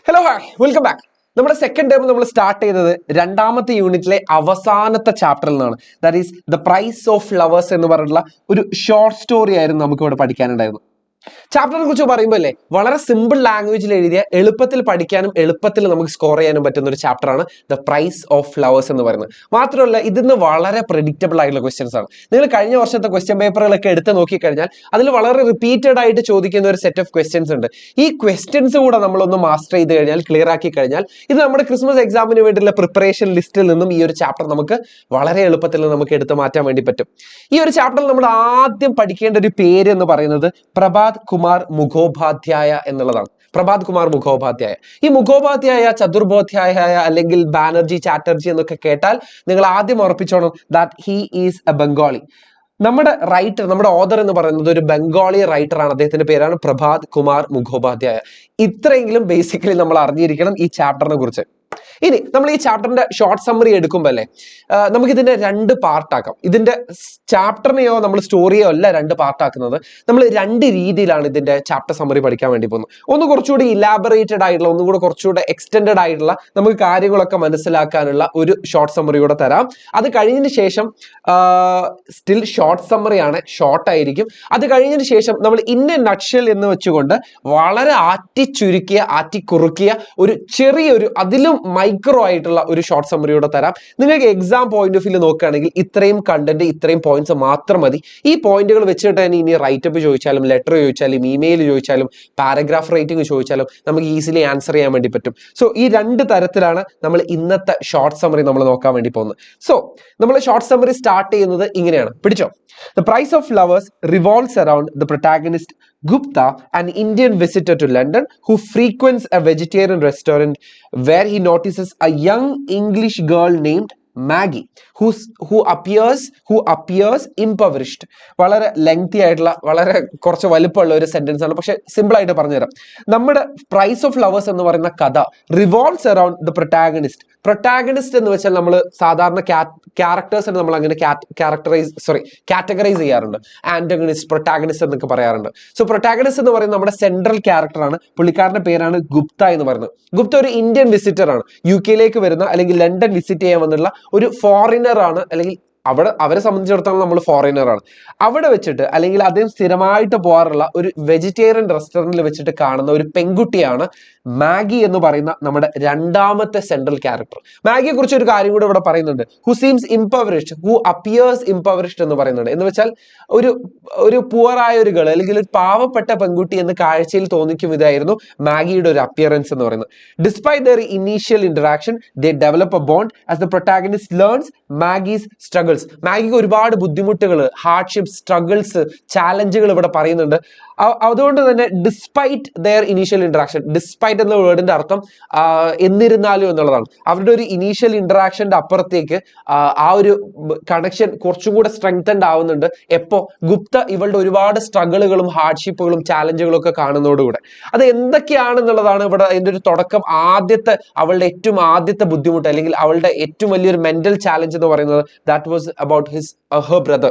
Hello hi welcome back. നമ്മുടെ second time നമ്മൾ start ചെയ്തത് രണ്ടാമത്തെ യൂണിറ്റിലെ അവസാനത്തെ ചാപ്റ്ററിൽ നിന്നാണ്. That is the price of lovers എന്ന് പറഞ്ഞിട്ടുള്ള ഒരു ഷോർട്ട് സ്റ്റോറി ആയിരുന്നു നമുക്ക് ഇവിടെ പഠിക്കാനുണ്ടായിരുന്നു. ചാപ്റ്ററിനെ കുറിച്ച് പറയുമ്പോൾ അല്ലേ, വളരെ സിമ്പിൾ ലാംഗ്വേജിൽ എഴുതിയ എളുപ്പത്തിൽ പഠിക്കാനും എളുപ്പത്തിൽ നമുക്ക് സ്കോർ ചെയ്യാനും പറ്റുന്ന ഒരു ചാപ്റ്ററാണ് ദ പ്രൈസ് ഓഫ് ലവേഴ്സ് എന്ന് പറയുന്നത്. മാത്രമല്ല ഇതിന്ന് വളരെ പ്രെഡിക്റ്റബിൾ ആയിട്ടുള്ള ക്വസ്റ്റ്യൻസ് ആണ്. നിങ്ങൾ കഴിഞ്ഞ വർഷത്തെ ക്വസ്റ്റ്യൻ പേപ്പറുകളൊക്കെ എടുത്ത് നോക്കിക്കഴിഞ്ഞാൽ അതിൽ വളരെ റിപ്പീറ്റഡ് ആയിട്ട് ചോദിക്കുന്ന ഒരു സെറ്റ് ഓഫ് ക്വസ്റ്റ്യൻസ് ഉണ്ട്. ഈ ക്വസ്റ്റ്യൻസ് കൂടെ നമ്മളൊന്ന് മാസ്റ്റർ ചെയ്ത് കഴിഞ്ഞാൽ, ക്ലിയർ ആക്കി കഴിഞ്ഞാൽ, ഇത് നമ്മുടെ ക്രിസ്മസ് എക്സാമിന് വേണ്ടിയുള്ള പ്രിപ്പറേഷൻ ലിസ്റ്റിൽ നിന്നും ഈ ഒരു ചാപ്റ്റർ നമുക്ക് വളരെ എളുപ്പത്തിൽ നമുക്ക് എടുത്തു മാറ്റാൻ വേണ്ടി പറ്റും. ഈ ഒരു ചാപ്റ്ററിൽ നമ്മൾ ആദ്യം പഠിക്കേണ്ട ഒരു പേര് എന്ന് പറയുന്നത് പ്രഭാത് കുമാർ മുഖോപാധ്യായ എന്നുള്ളതാണ്. പ്രഭാത് കുമാർ മുഖോപാധ്യായ. ഈ മുഖോപാധ്യായ, ചതുർബോധ്യായ അല്ലെങ്കിൽ ബാനർജി, ചാറ്റർജി എന്നൊക്കെ കേട്ടാൽ നിങ്ങൾ ആദ്യം ഉറപ്പിച്ചോണം that he is a Bengali. നമ്മുടെ റൈറ്റർ, നമ്മുടെ ഓഥർ എന്ന് പറയുന്നത് ഒരു ബംഗാളി റൈറ്റർ ആണ്. അദ്ദേഹത്തിന്റെ പേരാണ് പ്രഭാത് കുമാർ മുഖോപാധ്യായ. ഇത്രയെങ്കിലും ബേസിക്കലി നമ്മൾ അറിഞ്ഞിരിക്കണം ഈ ചാപ്റ്ററിനെ കുറിച്ച്. ഇനി നമ്മൾ ഈ ചാപ്റ്ററിന്റെ ഷോർട്ട് സമ്മറി എടുക്കുമ്പോൾ അല്ലേ, നമുക്ക് ഇതിന്റെ രണ്ട് പാർട്ടാക്കാം. ഇതിന്റെ ചാപ്റ്ററിനെയോ നമ്മൾ സ്റ്റോറിയോ അല്ല രണ്ട് പാർട്ടാക്കുന്നത്. നമ്മൾ രണ്ട് രീതിയിലാണ് ഇതിന്റെ ചാപ്റ്റർ സമ്മറി പഠിക്കാൻ വേണ്ടി പോകുന്നത്. ഒന്ന് കുറച്ചുകൂടി ഇലാബറേറ്റഡ് ആയിട്ടുള്ള, ഒന്നും കൂടെ കുറച്ചുകൂടെ എക്സ്റ്റെൻഡഡ് ആയിട്ടുള്ള, നമുക്ക് കാര്യങ്ങളൊക്കെ മനസ്സിലാക്കാനുള്ള ഒരു ഷോർട്ട് സമ്മറി കൂടെ തരാം. അത് കഴിഞ്ഞതിന് ശേഷം സ്റ്റിൽ ഷോർട്ട് സമ്മറിയാണ്, ഷോർട്ട് ആയിരിക്കും. അത് കഴിഞ്ഞതിന് ശേഷം നമ്മൾ ഇൻ എ നട്ട്ഷെൽ എന്ന് വെച്ചുകൊണ്ട് വളരെ ആറ്റിച്ചുരുക്കിയ, ആറ്റിക്കുറുക്കിയ ഒരു ചെറിയൊരു, അതിലും മൈക്രോ ആയിട്ടുള്ള ഒരു ഷോർട്ട് സമ്മറിയോടെ തരാം. നിങ്ങൾക്ക് എക്സാം പോയിന്റ് ഓഫ് വ്യൂ നോക്കുകയാണെങ്കിൽ ഇത്രയും കണ്ടന്റ്, ഇത്രയും പോയിന്റ്സ് മാത്രം മതി. ഈ പോയിന്റുകൾ വെച്ചിട്ട് തന്നെ ഇനി റൈറ്റപ്പ് ചോദിച്ചാലും, ലെറ്റർ ചോദിച്ചാലും, ഇമെയിൽ ചോദിച്ചാലും, പാരഗ്രാഫ് റൈറ്റിംഗ് ചോദിച്ചാലും നമുക്ക് ഈസിലി ആൻസർ ചെയ്യാൻ വേണ്ടി പറ്റും. സോ ഈ രണ്ട് തരത്തിലാണ് നമ്മൾ ഇന്നത്തെ ഷോർട്ട് സമ്മറി നമ്മൾ നോക്കാൻ വേണ്ടി പോകുന്നത്. സോ നമ്മൾ ഷോർട്ട് സമ്മറി സ്റ്റാർട്ട് ചെയ്യുന്നത് ഇങ്ങനെയാണ്, പിടിച്ചോ. The price of lovers revolves around the protagonist Gupta, an Indian visitor to London who frequents a vegetarian restaurant where he notices a young English girl named Maggie who appears impoverished. വളരെ lengthy ആയിട്ടുള്ള, വളരെ കുറച്ച് വലുപ്പമുള്ള ഒരു sentence ആണ്, പക്ഷെ simple ആയിട്ട് പറഞ്ഞുതരാം. നമ്മുടെ പ്രൈസ് ഓഫ് ലവേഴ്സ് എന്ന് പറയുന്ന കഥ revolves around the protagonist. Protagonist എന്ന് വെച്ചാൽ നമ്മൾ സാധാരണ ക്യാരക്ടേഴ്സിനെ നമ്മൾ അങ്ങനെ കാറ്റഗറൈസ് ചെയ്യാറുണ്ട്. ആന്റഗണിസ്റ്റ്, പ്രൊട്ടാഗണിസ്റ്റ് എന്നൊക്കെ പറയാറുണ്ട്. സോ പ്രൊട്ടാഗണിസ്റ്റ് എന്ന് പറയുന്നത് നമ്മുടെ സെൻട്രൽ ക്യാരക്ടറാണ്. പുള്ളിക്കാരന്റെ പേരാണ് ഗുപ്ത എന്ന് പറയുന്നത്. ഗുപ്ത ഒരു ഇന്ത്യൻ വിസിറ്റർ ആണ്. UK വരുന്ന, അല്ലെങ്കിൽ ലണ്ടൻ വിസിറ്റ് ചെയ്യാൻ വന്നിട്ടുള്ള ഒരു ഫോറിനർ ആണ്. അല്ലെങ്കിൽ അവരെ സംബന്ധിച്ചിടത്തോളം നമ്മൾ ഫോറിനർ ആണ്. അവിടെ വെച്ചിട്ട്, അല്ലെങ്കിൽ അദ്ദേഹം സ്ഥിരമായിട്ട് പോകാറുള്ള ഒരു വെജിറ്റേറിയൻ റെസ്റ്റോറന്റിൽ വെച്ചിട്ട് കാണുന്ന ഒരു പെൺകുട്ടിയാണ് മാഗി എന്ന് പറയുന്ന നമ്മുടെ രണ്ടാമത്തെ സെൻട്രൽ ക്യാരക്ടർ. മാഗിയെ കുറിച്ച് ഒരു കാര്യം കൂടെ ഇവിടെ പറയുന്നുണ്ട്. ഹു സീംസ് ഇംപവറിഷ്ഡ്, ഹു അപ്പിയേഴ്സ് ഇംപവറിഷ്ഡ് എന്ന് പറയുന്നുണ്ട്. എന്ന് വെച്ചാൽ ഒരു പുവറായ ഒരു ഗേൾ, അല്ലെങ്കിൽ ഒരു പാവപ്പെട്ട പെൺകുട്ടി എന്ന് കാഴ്ചയിൽ തോന്നിക്കും ഇതായിരുന്നു മാഗിയുടെ ഒരു അപ്പിയറൻസ് എന്ന് പറയുന്നത്. Despite their initial interaction they develop a bond as the protagonist learns Maggie's struggles. മാഗിക്ക് ഒരുപാട് ബുദ്ധിമുട്ടുകൾ, ഹാർഡ്ഷിപ്സ്, സ്ട്രഗിൾസ്, ചാലഞ്ചുകൾ ഇവിടെ പറയുന്നുണ്ട്. അതുകൊണ്ട് തന്നെ despite their initial interaction, despite എന്ന വേർഡിന്റെ അർത്ഥം എന്നിരുന്നാലും എന്നുള്ളതാണ്. അവരുടെ ഒരു ഇനീഷ്യൽ ഇന്ററാക്ഷന്റെ അപ്പുറത്തേക്ക് ആ ഒരു കണക്ഷൻ കുറച്ചും കൂടെ സ്ട്രെങ്തൻഡ് ആവുന്നുണ്ട്. എപ്പോ ഗുപ്ത ഇവളുടെ ഒരുപാട് സ്ട്രഗിളുകളും ഹാർഡ്ഷിപ്പുകളും ചാലഞ്ചുകളും ഒക്കെ കാണുന്നതോടുകൂടെ. അത് എന്തൊക്കെയാണെന്നുള്ളതാണ് ഇവിടെ അതിന്റെ ഒരു തുടക്കം. അവളുടെ ഏറ്റവും ആദ്യത്തെ ബുദ്ധിമുട്ട്, അല്ലെങ്കിൽ അവളുടെ ഏറ്റവും വലിയൊരു മെന്റൽ ചാലഞ്ച് എന്ന് പറയുന്നത് that was about her brother.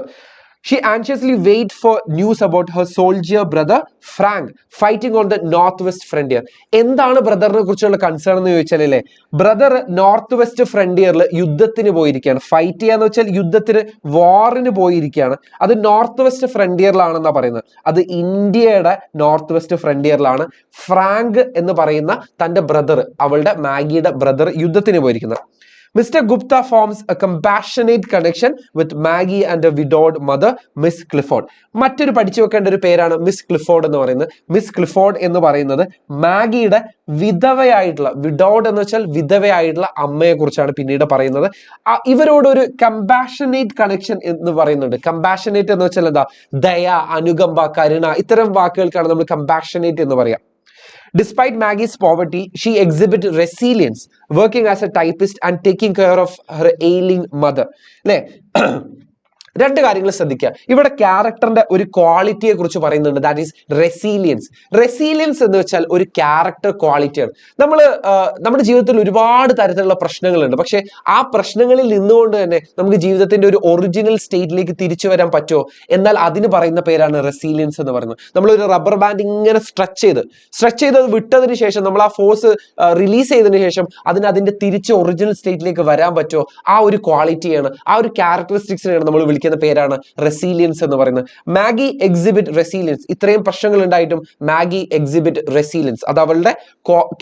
She anxiously waits for news about her soldier brother Frank fighting on the northwest frontier. എന്താണ് ബ്രദറിനെ കുറിച്ചുള്ള കൺസേൺ എന്ന് ചോദിച്ചാൽ അല്ലേ, ബ്രദർ നോർത്ത് വെസ്റ്റ് ഫ്രണ്ടിയറിൽ യുദ്ധത്തിന് പോയിരിക്കുകയാണ്. ഫൈറ്റ് ചെയ്യാന്ന് വെച്ചാൽ യുദ്ധത്തിന്, വാറിന് പോയിരിക്കുകയാണ്. അത് നോർത്ത് വെസ്റ്റ് ഫ്രണ്ടിയറിലാണെന്നാണ് പറയുന്നത്. അത് ഇന്ത്യയുടെ നോർത്ത് വെസ്റ്റ് ഫ്രണ്ടിയറിലാണ് ഫ്രാങ്ക് എന്ന് പറയുന്ന തന്റെ ബ്രദർ, അവളുടെ മാഗിയുടെ ബ്രദർ യുദ്ധത്തിന് പോയിരിക്കുന്നത്. Mr. Gupta forms a compassionate connection with Maggie and her widowed mother, Miss Clifford. മറ്റൊരു പഠിച്ചു വെക്കേണ്ട ഒരു പേരാണ് മിസ് ക്ലിഫോർഡ് എന്ന് പറയുന്നത്. മിസ് ക്ലിഫോർഡ് എന്ന് പറയുന്നത് മാഗിയുടെ വിധവയായിട്ടുള്ള, വിഡോഡ് എന്ന് വെച്ചാൽ വിധവയായിട്ടുള്ള അമ്മയെ കുറിച്ചാണ് പിന്നീട് പറയുന്നത്. ഇവരോട് ഒരു കമ്പാഷനേറ്റ് കണക്ഷൻ എന്ന് പറയുന്നുണ്ട്. കമ്പാഷനേറ്റ് എന്ന് വെച്ചാൽ എന്താ, ദയ, അനുകമ്പ, കരുണ, ഇത്തരം വാക്കുകൾക്കാണ് നമ്മൾ കമ്പാഷനേറ്റ് എന്ന് പറയാം. Despite Maggie's poverty, she exhibits resilience, working as a typist and taking care of her ailing mother. രണ്ട് കാര്യങ്ങൾ ശ്രദ്ധിക്കുക. ഇവിടെ ക്യാരക്ടറിന്റെ ഒരു ക്വാളിറ്റിയെ കുറിച്ച് പറയുന്നുണ്ട്, ദാറ്റ് ഈസ് റെസീലിയൻസ്. റെസീലിയൻസ് എന്ന് വെച്ചാൽ ഒരു ക്യാരക്ടർ ക്വാളിറ്റിയാണ്. നമ്മുടെ ജീവിതത്തിൽ ഒരുപാട് തരത്തിലുള്ള പ്രശ്നങ്ങളുണ്ട്, പക്ഷെ ആ പ്രശ്നങ്ങളിൽ നിന്നുകൊണ്ട് തന്നെ നമുക്ക് ജീവിതത്തിന്റെ ഒരു ഒറിജിനൽ സ്റ്റേറ്റിലേക്ക് തിരിച്ചു വരാൻ പറ്റുമോ? എന്നാൽ അതിന് പറയുന്ന പേരാണ് റെസീലിയൻസ് എന്ന് പറയുന്നത്. നമ്മളൊരു റബ്ബർ ബാൻഡ് ഇങ്ങനെ സ്ട്രെച്ച് ചെയ്ത് വിട്ടതിന് ശേഷം നമ്മൾ ആ ഫോഴ്സ് റിലീസ് ചെയ്തതിനു ശേഷം അതിന്റെ തിരിച്ച് ഒറിജിനൽ സ്റ്റേറ്റിലേക്ക് വരാൻ പറ്റുമോ? ആ ഒരു ക്വാളിറ്റിയാണ്, ആ ഒരു ക്യാരക്ടറിസ്റ്റിക്സിനെയാണ് നമ്മൾ വിളിക്കുന്ന പേരാണ് റെസീലിയൻസ് എന്ന് പറയുന്നത്. Maggi exhibit resilience. ഇത്രയും പ്രശ്നങ്ങൾ ഉണ്ടായിട്ടും മാഗി എക്സിബിറ്റ് റെസീലിയൻസ്. അത് അവളുടെ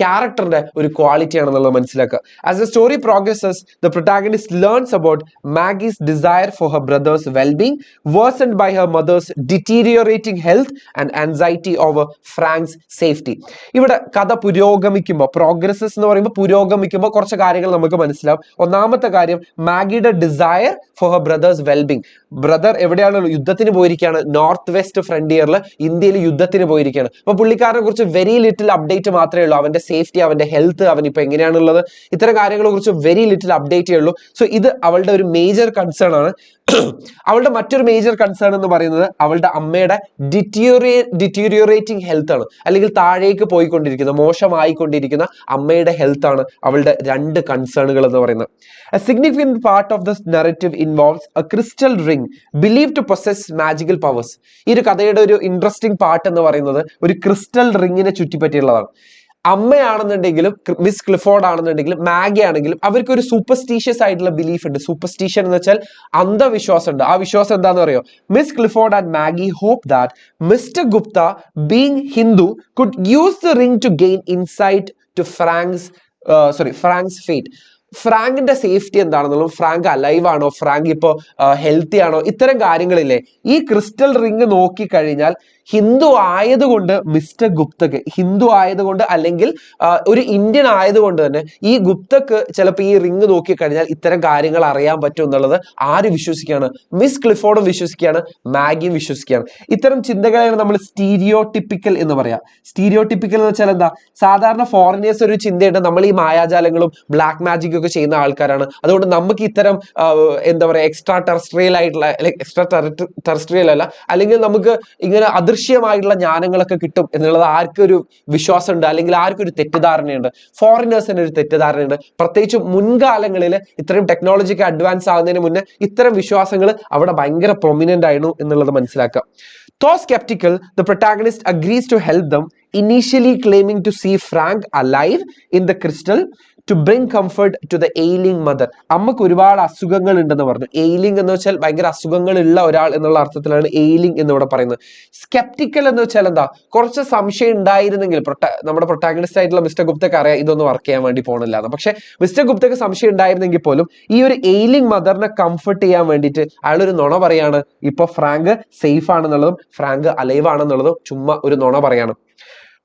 ക്യാരക്ടറിന്റെ ഒരു ക്വാളിറ്റി ആണെന്നുള്ളത് മനസ്സിലാക്കുക. As the story progresses, the protagonist learns about Maggie's desire for her brother's wellbeing worsened by her mother's deteriorating health and anxiety over Frank's safety. ഇവിടെ കഥ പുരോഗമിക്കുമ്പോൾ, പ്രോഗ്രസസ് എന്ന് പറയുമ്പോൾ പുരോഗമിക്കുമ്പോൾ കുറച്ച് കാര്യങ്ങൾ നമുക്ക് മനസ്സിലാവും. ഒന്നാമത്തെ കാര്യം, മാഗിയുടെ desire for her brother's wellbeing. Brother എവിടെയാണ്? യുദ്ധത്തിന് പോയിരിക്കുകയാണ്. നോർത്ത് വെസ്റ്റ് ഫ്രണ്ടിയറിൽ ഇന്ത്യയിൽ യുദ്ധത്തിന് പോയിരിക്കുകയാണ്. അപ്പൊ പുള്ളിക്കാരനെ കുറിച്ച് വെരി ലിറ്റിൽ അപ്ഡേറ്റ് മാത്രമേ ഉള്ളൂ. അവന്റെ സേഫ്റ്റി, അവന്റെ ഹെൽത്ത്, അവൻ ഇപ്പൊ എങ്ങനെയാണുള്ളത്, ഇത്തരം കാര്യങ്ങളെ കുറിച്ച് വെരി ലിറ്റിൽ അപ്ഡേറ്റേ ഉള്ളൂ. സോ ഇത് അവളുടെ ഒരു മേജർ കൺസേൺ ആണ്. അവളുടെ മറ്റൊരു മേജർ കൺസേൺ എന്ന് പറയുന്നത് അവളുടെ അമ്മയുടെ ഡിറ്റീരിയോറേറ്റിംഗ് ഹെൽത്ത് ആണ്, അല്ലെങ്കിൽ താഴേക്ക് പോയിക്കൊണ്ടിരിക്കുന്ന, മോശമായിക്കൊണ്ടിരിക്കുന്ന അമ്മയുടെ ഹെൽത്ത് ആണ് അവളുടെ രണ്ട് കൺസേണുകൾ എന്ന് പറയുന്നത്. A significant part of this narrative involves a crystal ring believed to possess magical powers. ഈ ഒരു കഥയുടെ ഒരു ഇൻട്രസ്റ്റിംഗ് പാർട്ട് എന്ന് പറയുന്നത് ഒരു ക്രിസ്റ്റൽ റിങ്ങിനെ ചുറ്റിപ്പറ്റിയുള്ളതാണ്. അമ്മയാണെന്നുണ്ടെങ്കിലും മിസ് ക്ലിഫോർഡ് ആണെന്നുണ്ടെങ്കിലും മാഗി ആണെങ്കിലും അവർക്ക് ഒരു സൂപ്പർസ്റ്റീഷ്യസ് ആയിട്ടുള്ള ബിലീഫ് ഉണ്ട്. സൂപ്പർസ്റ്റീഷൻ എന്ന് വെച്ചാൽ അന്ധവിശ്വാസം ഉണ്ട്. ആ വിശ്വാസം എന്താണെന്ന് അറിയോ? Miss Clifford and Maggie hope that Mister Gupta, being Hindu, could use the ring to gain insight to Frank's fate. ഫ്രാങ്കിന്റെ സേഫ്റ്റി എന്താണെന്നുള്ളതും, ഫ്രാങ്ക് അലൈവ് ആണോ, ഫ്രാങ്ക് ഇപ്പോൾ ഹെൽത്തി ആണോ, ഇത്തരം കാര്യങ്ങളില്ലേ, ഈ ക്രിസ്റ്റൽ റിങ് നോക്കിക്കഴിഞ്ഞാൽ ഹിന്ദു ആയതുകൊണ്ട് മിസ്റ്റർ ഗുപ്തക്ക്, ഹിന്ദു ആയതുകൊണ്ട് അല്ലെങ്കിൽ ഒരു ഇന്ത്യൻ ആയതുകൊണ്ട് തന്നെ ഈ ഗുപ്തക്ക് ചിലപ്പോൾ ഈ റിങ് നോക്കിക്കഴിഞ്ഞാൽ ഇത്തരം കാര്യങ്ങൾ അറിയാൻ പറ്റും എന്നുള്ളത് ആര് വിശ്വസിക്കുകയാണ്? മിസ് ക്ലിഫോർഡും വിശ്വസിക്കുകയാണ്, മാഗിയും വിശ്വസിക്കുകയാണ്. ഇത്തരം ചിന്തകളെയാണ് നമ്മൾ സ്റ്റീരിയോടിപ്പിക്കൽ എന്ന് പറയാം. സ്റ്റീരിയോടിപ്പിക്കൽ എന്ന് വെച്ചാൽ എന്താ? സാധാരണ ഫോറിനേഴ്സ് ഒരു ചിന്തയുണ്ട്, നമ്മൾ ഈ മായാജാലങ്ങളും ബ്ലാക്ക് മാജിക്കും ഒക്കെ ചെയ്യുന്ന ആൾക്കാരാണ്, അതുകൊണ്ട് നമുക്ക് ഇത്തരം എന്താ പറയുക എക്സ്ട്രാ ടെറസ്ട്രിയൽ ആയിട്ടുള്ള, എക്സ്ട്രാ ടെറസ്ട്രിയൽ അല്ല, അല്ലെങ്കിൽ നമുക്ക് ഇങ്ങനെ അദൃശ്യമായിട്ടുള്ള ജ്ഞാനങ്ങളൊക്കെ കിട്ടും എന്നുള്ളത് ആർക്കൊരു വിശ്വാസമുണ്ട്, അല്ലെങ്കിൽ ആർക്കൊരു തെറ്റിദ്ധാരണയുണ്ട്. ഫോറിനേഴ്സിന് ഒരു തെറ്റിദ്ധാരണയുണ്ട്. പ്രത്യേകിച്ച് മുൻകാലങ്ങളിൽ ഇത്രയും ടെക്നോളജിക്ക് അഡ്വാൻസ് ആകുന്നതിന് മുന്നേ ഇത്തരം വിശ്വാസങ്ങൾ അവിടെ ഭയങ്കര പ്രൊമിനന്റ് ആയിരുന്നു എന്നുള്ളത് മനസ്സിലാക്കാം. Though skeptical, the protagonist agrees to help them, initially claiming to see Frank alive in the crystal to bring comfort to the ailing mother. അമ്മക്ക് ഒരുപാട് അസുഖങ്ങൾ ഉണ്ടെന്ന് പറഞ്ഞു. എയിലിംഗ് എന്ന് വെച്ചാൽ ഭയങ്കര അസുഖങ്ങളുള്ള ഒരാൾ എന്നുള്ള അർത്ഥത്തിലാണ് എയിലിംഗ് എന്നിവിടെ പറയുന്നത്. സ്കെപ്റ്റിക്കൽ എന്ന് വെച്ചാൽ എന്താ? കുറച്ച് സംശയം ഉണ്ടായിരുന്നെങ്കിൽ, നമ്മുടെ പ്രൊട്ടാഗണിസ്റ്റ് ആയിട്ടുള്ള മിസ്റ്റർ ഗുപ്തക്ക് അറിയാം ഇതൊന്നും വർക്ക് ചെയ്യാൻ വേണ്ടി പോകണില്ല എന്ന്. പക്ഷെ മിസ്റ്റർ ഗുപ്തക്ക് സംശയം ഉണ്ടായിരുന്നെങ്കിൽ പോലും ഈ ഒരു എയിലിംഗ് മദറിനെ കംഫർട്ട് ചെയ്യാൻ വേണ്ടിയിട്ട് അയാളൊരു നുണ പറയാണ്. ഇപ്പൊ ഫ്രാങ്ക് സേഫ് ആണെന്നുള്ളതും ഫ്രാങ്ക് അലൈവ് ആണെന്നുള്ളതും ചുമ്മാ ഒരു നുണ പറയാണ്.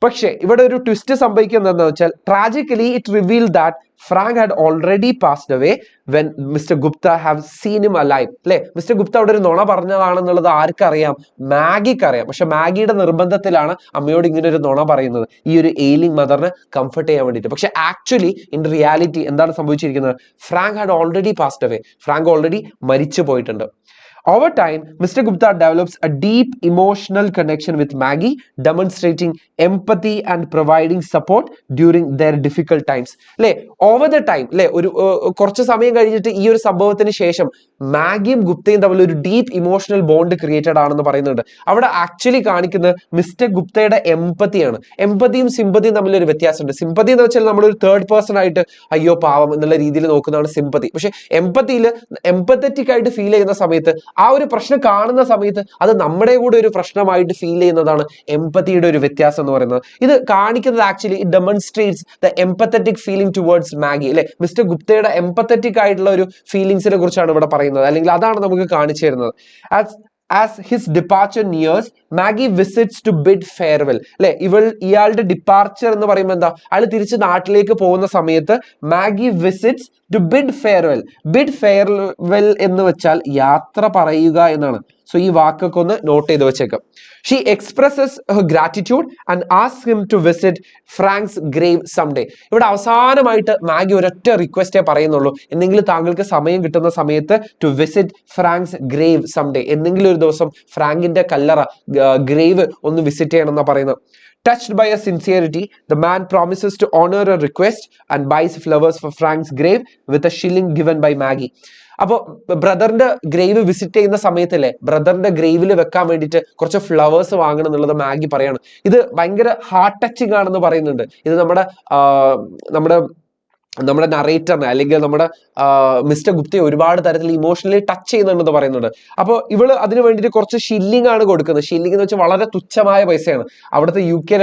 പക്ഷേ ഇവിടെ ഒരു ട്വിസ്റ്റ് സംഭവിക്കുന്നത് എന്താണെന്ന് വെച്ചാൽ, tragically it reveal that Frank had already passed away when Mr. Gupta have seen him alive. അല്ലെ, മിസ്റ്റർ ഗുപ്ത അവിടെ ഒരു നുണ പറഞ്ഞതാണെന്നുള്ളത് ആർക്കറിയാം? മാഗിക്ക് അറിയാം. പക്ഷെ മാഗിയുടെ നിർബന്ധത്തിലാണ് അമ്മയോട് ഇങ്ങനെ ഒരു നുണ പറയുന്നത്, ഈ ഒരു എയിലിംഗ് മദറിനെ കംഫർട്ട് ചെയ്യാൻ വേണ്ടിയിട്ട്. പക്ഷെ ആക്ച്വലി ഇൻ റിയാലിറ്റി എന്താണ് സംഭവിച്ചിരിക്കുന്നത്? Frank had already passed away. Frank already മരിച്ചു പോയിട്ടുണ്ട്. Over time, Mr. Gupta develops a deep emotional connection with Maggie, demonstrating empathy and providing support during their difficult times. അല്ലെ, over the time, അല്ലെ, ഒരു കുറച്ച് സമയം കഴിഞ്ഞിട്ട് ഈ ഒരു സംഭവത്തിന് ശേഷം മാഗിയും ഗുപ്തയും തമ്മിൽ ഒരു ഡീപ്പ് ഇമോഷണൽ ബോണ്ട് ക്രിയേറ്റഡ് ആണെന്ന് പറയുന്നുണ്ട്. അവിടെ ആക്ച്വലി കാണിക്കുന്നത് മിസ്റ്റർ ഗുപ്തയുടെ എംപതിയാണ്. എംപതിയും സിമ്പതിയും തമ്മിൽ ഒരു വ്യത്യാസമുണ്ട്. സിമ്പതി എന്ന് വെച്ചാൽ നമ്മളൊരു തേർഡ് പേഴ്സൺ ആയിട്ട് അയ്യോ പാവം എന്നുള്ള രീതിയിൽ നോക്കുന്നതാണ് സിമ്പതി. പക്ഷെ എംപതിയിൽ എംപത്തറ്റിക് ആയിട്ട് ഫീൽ ചെയ്യുന്ന സമയത്ത്, ആ ഒരു പ്രശ്നം കാണുന്ന സമയത്ത് അത് നമ്മുടെ കൂടെ ഒരു പ്രശ്നമായിട്ട് ഫീൽ ചെയ്യുന്നതാണ് എംപതിയുടെ ഒരു വ്യത്യാസം എന്ന് പറയുന്നത്. ഇത് കാണിക്കുന്നത് actually it demonstrates the empathetic feeling towards Maggi. അല്ലെ, മിസ്റ്റർ ഗുപ്തയുടെ എംപത്തറ്റിക് ആയിട്ടുള്ള ഒരു ഫീലിംഗ്സിനെ കുറിച്ചാണ് ഇവിടെ പറയുന്നത്, അല്ലെങ്കിൽ അതാണ് നമുക്ക് കാണിച്ചു തരുന്നത്. As his departure nears, Maggie visits to bid farewell. അല്ലെ, ഇയാളുടെ ഡിപ്പാർച്ചർ എന്ന് പറയുമ്പോൾ എന്താ? അയാൾ തിരിച്ച് നാട്ടിലേക്ക് പോകുന്ന സമയത്ത് Maggie visits to bid farewell. Bid farewell എന്ന് വെച്ചാൽ യാത്ര പറയുക എന്നാണ്. സോ ഈ വാക്കൊക്കെ ഒന്ന് നോട്ട് ചെയ്ത് വെച്ചേക്കാം. She expresses her gratitude and ask him to visit Frank's grave someday. ഇവിടെ അവസാനമായിട്ട് മാഗി ഒരൊറ്റ റിക്വസ്റ്റേ പറയുന്നുള്ളൂ, എന്തെങ്കിലും താങ്കൾക്ക് സമയം കിട്ടുന്ന സമയത്ത് to visit Frank's grave someday, എന്തെങ്കിലും ഒരു ദിവസം ഫ്രാങ്കിന്റെ കല്ലറ ഗ്രേവ് ഒന്ന് വിസിറ്റ് ചെയ്യണം എന്നാ പറയുന്നത്. Touched by her sincerity, the man promises to honor her request and buys flowers for Frank's grave with a shilling given by Maggie. അപ്പോൾ ബ്രദറിന്റെ ഗ്രേവ് വിസിറ്റ് ചെയ്യുന്ന സമയത്തല്ലേ ബ്രദറിന്റെ ഗ്രേവിൽ വെക്കാൻ വേണ്ടിയിട്ട് കുറച്ച് ഫ്ലവേഴ്സ് വാങ്ങണം എന്നുള്ളത് മാഗി പറയാണ്. ഇത് ഭയങ്കര ഹാർട്ട് ടച്ചിങ് ആണെന്ന് പറയുന്നുണ്ട്. ഇത് നമ്മുടെ നറേറ്ററിനെ അല്ലെങ്കിൽ നമ്മുടെ മിസ്റ്റർ ഗുപ്തയെ ഒരുപാട് തരത്തിൽ ഇമോഷണലി ടച്ച് ചെയ്യുന്നുണ്ടെന്ന് പറയുന്നുണ്ട്. അപ്പോൾ ഇവള് അതിന് വേണ്ടിയിട്ട് കുറച്ച് ഷില്ലിംഗ് ആണ് കൊടുക്കുന്നത്. ഷില്ലിംഗ് എന്ന് വെച്ചാൽ വളരെ തുച്ഛമായ പൈസയാണ്. അവിടുത്തെ UK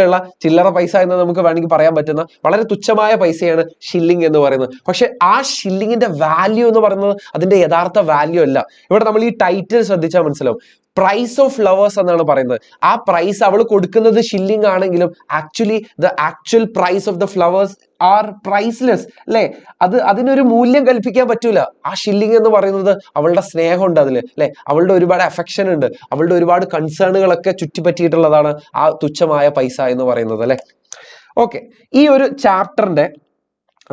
ചില്ലറ പൈസ എന്ന് നമുക്ക് വേണമെങ്കിൽ പറയാൻ പറ്റുന്ന വളരെ തുച്ഛമായ പൈസയാണ് ഷില്ലിംഗ് എന്ന് പറയുന്നത്. പക്ഷെ ആ ഷില്ലിങ്ങിന്റെ വാല്യൂ എന്ന് പറയുന്നത് അതിന്റെ യഥാർത്ഥ വാല്യൂ അല്ല. ഇവിടെ നമ്മൾ ഈ ടൈറ്റിൽ ശ്രദ്ധിച്ചാൽ മനസ്സിലാവും. പ്രൈസ് ഓഫ് ഫ്ലവേഴ്സ് എന്നാണ് പറയുന്നത്. ആ പ്രൈസ് അവൾ കൊടുക്കുന്നത് ഷില്ലിംഗ് ആണെങ്കിലും actually the actual price of the flowers are priceless അല്ലെ. അതിനൊരു മൂല്യം കൽപ്പിക്കാൻ പറ്റൂല. ആ ഷില്ലിംഗ് എന്ന് പറയുന്നത് അവളുടെ സ്നേഹമുണ്ട് അതില് അല്ലെ, അവളുടെ ഒരുപാട് അഫെക്ഷൻ ഉണ്ട്, അവളുടെ ഒരുപാട് കൺസേണുകളൊക്കെ ചുറ്റിപ്പറ്റിയിട്ടുള്ളതാണ് ആ തുച്ഛമായ പൈസ എന്ന് പറയുന്നത് അല്ലെ. ഓക്കെ, ഈ ഒരു ചാപ്റ്ററിന്റെ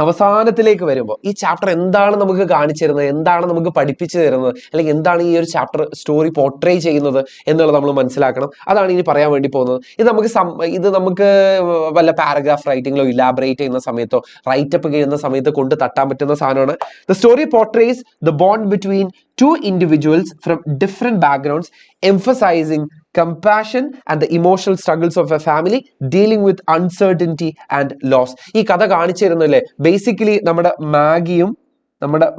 അവസാനത്തിലേക്ക് വരുമ്പോൾ ഈ ചാപ്റ്റർ എന്താണ് നമുക്ക് കാണിച്ചു തരുന്നത്, എന്താണ് നമുക്ക് പഠിപ്പിച്ചു തരുന്നത്, അല്ലെങ്കിൽ എന്താണ് ഈ ഒരു ചാപ്റ്റർ സ്റ്റോറി പോർട്രേ ചെയ്യുന്നത് എന്നുള്ളത് നമ്മൾ മനസ്സിലാക്കണം. അതാണ് ഇനി പറയാൻ വേണ്ടി പോകുന്നത്. ഇത് നമുക്ക് വല്ല പാരഗ്രാഫ് റൈറ്റിങ്ങിലോ ഇലാബറേറ്റ് ചെയ്യുന്ന സമയത്തോ റൈറ്റപ്പ് ചെയ്യുന്ന സമയത്ത് കൊണ്ട് തട്ടാൻ പറ്റുന്ന സാധനമാണ്. The story portrays the bond between two individuals from different backgrounds, emphasizing compassion and the emotional struggles of a family dealing with uncertainty and loss. ഈ കഥ കാണിച്ചു തരുന്നല്ലേ ബേസിക്കലി നമ്മുടെ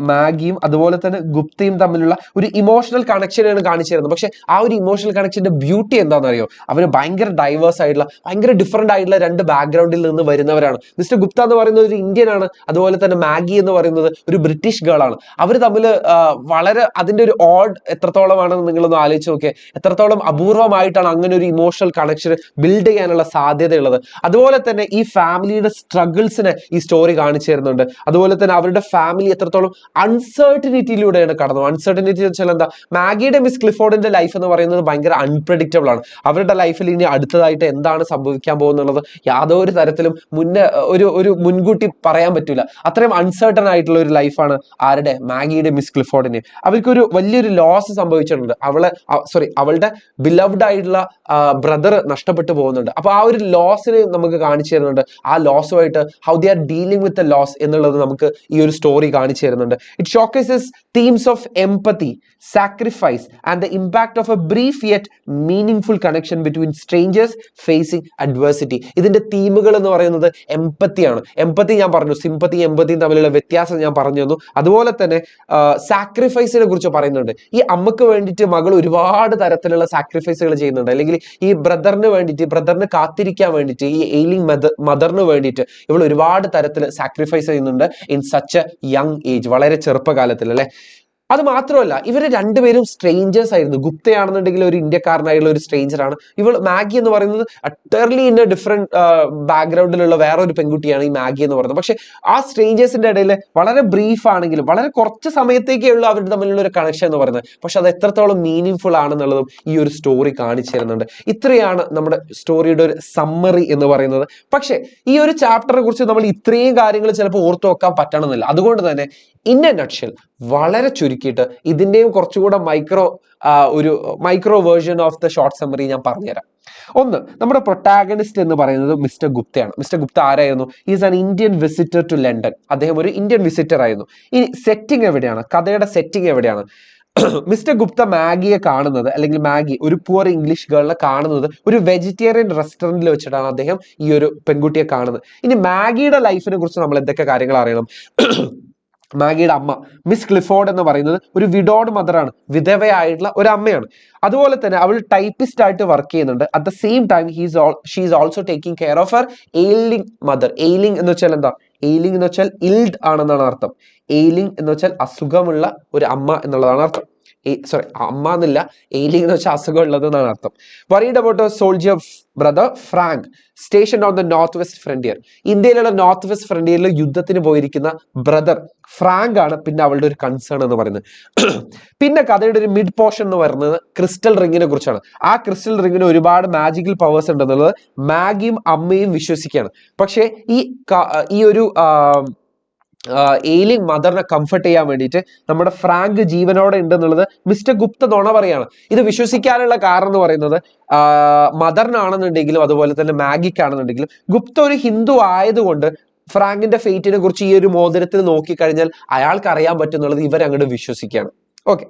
മാഗിയും അതുപോലെ തന്നെ ഗുപ്തയും തമ്മിലുള്ള ഒരു ഇമോഷണൽ കണക്ഷനാണ് കാണിച്ചു തരുന്നത്. പക്ഷെ ആ ഒരു ഇമോഷണൽ കണക്ഷന്റെ ബ്യൂട്ടി എന്താണെന്ന് അറിയോ, അവർ ഭയങ്കര ഡൈവേഴ്സ് ആയിട്ടുള്ള ഭയങ്കര ഡിഫറെന്റ് ആയിട്ടുള്ള രണ്ട് ബാക്ക്ഗ്രൗണ്ടിൽ നിന്ന് വരുന്നവരാണ്. മിസ്റ്റർ ഗുപ്ത എന്ന് പറയുന്നത് ഒരു ഇന്ത്യൻ ആണ്, അതുപോലെ തന്നെ മാഗി എന്ന് പറയുന്നത് ഒരു ബ്രിട്ടീഷ് ഗേൾ ആണ്. അവർ തമ്മിൽ വളരെ അതിന്റെ ഒരു ഓഡ് എത്രത്തോളമാണെന്ന് നിങ്ങളൊന്ന് ആലോചിച്ച് നോക്കിയേ. എത്രത്തോളം അപൂർവമായിട്ടാണ് അങ്ങനെ ഒരു ഇമോഷണൽ കണക്ഷൻ ബിൽഡ് ചെയ്യാനുള്ള സാധ്യതയുള്ളത്. അതുപോലെ തന്നെ ഈ ഫാമിലിയുടെ സ്ട്രഗിൾസിനെ ഈ സ്റ്റോറി കാണിച്ചു തരുന്നുണ്ട്. അതുപോലെ തന്നെ അവരുടെ ഫാമിലി എത്രത്തോളം അൺസർട്ടനിറ്റിയിലൂടെയാണ് കടന്നത്. അൺസർട്ടനിറ്റി വെച്ചാൽ എന്താ, മാഗിയുടെ മിസ് ക്ലിഫോർഡിന്റെ ലൈഫ് എന്ന് പറയുന്നത് ഭയങ്കര അൺപ്രഡിക്റ്റബിൾ ആണ്. അവരുടെ ലൈഫിൽ ഇനി അടുത്തതായിട്ട് എന്താണ് സംഭവിക്കാൻ പോകുന്നുള്ളത് യാതൊരു തരത്തിലും ഒരു മുൻകൂട്ടി പറയാൻ പറ്റൂല. അത്രയും അൺസർട്ടൺ ആയിട്ടുള്ള ഒരു ലൈഫാണ് ആരുടെ, മാഗിയുടെ മിസ് ക്ലിഫോർഡിന്. അവർക്കൊരു വലിയൊരു ലോസ് സംഭവിച്ചിട്ടുണ്ട്. അവളുടെ ബിലവ്ഡ് ആയിട്ടുള്ള ബ്രദർ നഷ്ടപ്പെട്ടു പോകുന്നുണ്ട്. അപ്പൊ ആ ഒരു ലോസിന് നമുക്ക് കാണിച്ചു തരുന്നുണ്ട്. ആ ലോസുമായിട്ട് how they are dealing with the loss എന്നുള്ളത് നമുക്ക് ഈ ഒരു സ്റ്റോറി കാണിച്ചു തരുന്നുണ്ട്. It showcases themes of empathy, sacrifice and the impact of a brief yet meaningful connection between strangers facing adversity. ഇതിന്റെ തീമുകൾ എന്ന് പറയുന്നത് എംപത്തിയാണ്. എംപത്തി ഞാൻ പറഞ്ഞു, സിമ്പത്തിയും എംപത്തിയും തമ്മിലുള്ള വ്യത്യാസം ഞാൻ പറഞ്ഞു തന്നു. അതുപോലെ തന്നെ സാക്രിഫൈസിനെ കുറിച്ച് പറയുന്നുണ്ട്. ഈ അമ്മക്ക് വേണ്ടിയിട്ട് മകൾ ഒരുപാട് തരത്തിലുള്ള സാക്രിഫൈസുകൾ ചെയ്യുന്നുണ്ട്. അല്ലെങ്കിൽ ഈ ബ്രദറിന് കാത്തിരിക്കാൻ വേണ്ടിയിട്ട്, ഈ എയിലിംഗ് മദറിന് വേണ്ടിയിട്ട് ഇവൾ ഒരുപാട് തരത്തിൽ സാക്രിഫൈസ് ചെയ്യുന്നുണ്ട് in such A young age, വളരെ ചെറുപ്പകാലത്തിൽ അല്ലെ. അത് മാത്രമല്ല ഇവര് രണ്ടുപേരും സ്ട്രേഞ്ചേഴ്സ് ആയിരുന്നു. ഗുപ്തയാണെന്നുണ്ടെങ്കിൽ ഒരു ഇന്ത്യക്കാരനായുള്ള ഒരു സ്ട്രേഞ്ചർ ആണ്. മാഗി എന്ന് പറയുന്നത് അട്ടർലി ഇൻ എ ഡിഫറെന്റ് ബാക്ക്ഗ്രൗണ്ടിലുള്ള വേറൊരു പെൺകുട്ടിയാണ് ഈ മാഗി എന്ന് പറയുന്നത്. പക്ഷെ ആ സ്ട്രേഞ്ചേഴ്സിന്റെ ഇടയിൽ വളരെ ബ്രീഫ് ആണെങ്കിലും വളരെ കുറച്ച് സമയത്തേക്കേ ഉള്ളൂ അവരുടെ തമ്മിലുള്ള ഒരു കണക്ഷൻ എന്ന് പറയുന്നത്. പക്ഷെ അത് എത്രത്തോളം മീനിങ് ഫുൾ ആണെന്നുള്ളതും ഈ ഒരു സ്റ്റോറി കാണിച്ചു തരുന്നുണ്ട്. ഇത്രയാണ് നമ്മുടെ സ്റ്റോറിയുടെ ഒരു സമ്മറി എന്ന് പറയുന്നത്. പക്ഷെ ഈ ഒരു ചാപ്റ്ററിനെ കുറിച്ച് നമ്മൾ ഇത്രയും കാര്യങ്ങൾ ചിലപ്പോൾ ഓർത്തു വെക്കാൻ പറ്റണമെന്നില്ല. അതുകൊണ്ട് തന്നെ ഇൻ എ നട്ട്ഷെൽ വളരെ ചുരുക്കിയിട്ട് ഇതിന്റെയും കുറച്ചുകൂടെ micro version of the short summary ഞാൻ പറഞ്ഞുതരാം. ഒന്ന്, നമ്മുടെ പ്രൊട്ടാഗണിസ്റ്റ് എന്ന് പറയുന്നത് മിസ്റ്റർ ഗുപ്തയാണ്. മിസ്റ്റർ ഗുപ്ത ആരായിരുന്നു? Is an Indian visitor to London. അദ്ദേഹം ഒരു ഇന്ത്യൻ വിസിറ്റർ ആയിരുന്നു. ഈ സെറ്റിംഗ് എവിടെയാണ്, കഥയുടെ സെറ്റിംഗ് എവിടെയാണ്? മിസ്റ്റർ ഗുപ്ത മാഗിയെ കാണുന്നത്, അല്ലെങ്കിൽ മാഗി ഒരു പുവർ ഇംഗ്ലീഷ് ഗേളിനെ കാണുന്നത് ഒരു വെജിറ്റേറിയൻ റെസ്റ്റോറന്റിൽ വെച്ചിട്ടാണ് അദ്ദേഹം ഈ ഒരു പെൺകുട്ടിയെ കാണുന്നത്. ഇനി മാഗിയുടെ ലൈഫിനെ കുറിച്ച് നമ്മൾ എന്തൊക്കെ കാര്യങ്ങൾ അറിയണം? മാഗിയുടെ അമ്മ മിസ് ക്ലിഫോർഡ് എന്ന് പറയുന്നത് ഒരു വിഡോഡ് മദറാണ്, വിധവയായിട്ടുള്ള ഒരു അമ്മയാണ്. അതുപോലെ തന്നെ അവൾ ടൈപ്പിസ്റ്റ് ആയിട്ട് വർക്ക് ചെയ്യുന്നുണ്ട്. At the same time she is also taking care of her ailing mother. Ailing എന്ന് വെച്ചാൽ എന്താ? എയിലിംഗ് എന്ന് വെച്ചാൽ ഇൽഡ് ആണെന്നാണ് അർത്ഥം. എയിലിംഗ് എന്ന് വെച്ചാൽ അസുഖമുള്ള ഒരു അമ്മ എന്നുള്ളതാണ് അർത്ഥം. സോറി അമ്മ എന്നില്ല, എയിലിംഗ് എന്ന് വെച്ചാൽ അസുഖം ഉള്ളത് എന്നാണ് അർത്ഥം. Worried about A soldier brother Frank station on the north west frontier. ഇന്ത്യയിലുള്ള നോർത്ത് വെസ്റ്റ് ഫ്രണ്ടിയറിൽ യുദ്ധത്തിന് പോയിരിക്കുന്ന ബ്രദർ ഫ്രാങ്ക് ആണ് പിന്നെ അവളുടെ ഒരു കൺസേൺ എന്ന് പറയുന്നത്. പിന്നെ കഥയുടെ ഒരു മിഡ് പോർഷൻ എന്ന് പറയുന്നത് ക്രിസ്റ്റൽ റിങ്ങിനെ കുറിച്ചാണ്. ആ ക്രിസ്റ്റൽ റിങ്ങിന് ഒരുപാട് മാജിക്കൽ പവേഴ്സ് ഉണ്ടെന്നുള്ളത് മാഗിയും അമ്മയും വിശ്വസിക്കുകയാണ്. പക്ഷേ ഈ ഒരു ഏലിയൻ മദറിനെ കംഫർട്ട് ചെയ്യാൻ വേണ്ടിയിട്ട് നമ്മുടെ ഫ്രാങ്ക് ജീവനോടെ ഉണ്ടെന്നുള്ളത് മിസ്റ്റർ ഗുപ്ത നുണ പറയാണ്. ഇത് വിശ്വസിക്കാനുള്ള കാരണം എന്ന് പറയുന്നത് മദറിനാണെന്നുണ്ടെങ്കിലും അതുപോലെ തന്നെ മാഗിക്കാണെന്നുണ്ടെങ്കിലും ഗുപ്ത ഒരു ഹിന്ദു ആയതുകൊണ്ട് ഫ്രാങ്കിന്റെ ഫെയ്റ്റിനെ കുറിച്ച് ഈ ഒരു മോതിരത്തിൽ നോക്കിക്കഴിഞ്ഞാൽ അയാൾക്ക് അറിയാൻ പറ്റുന്നുള്ളത് ഇവരങ്ങോട്ട് വിശ്വസിക്കുകയാണ്. ഓക്കെ,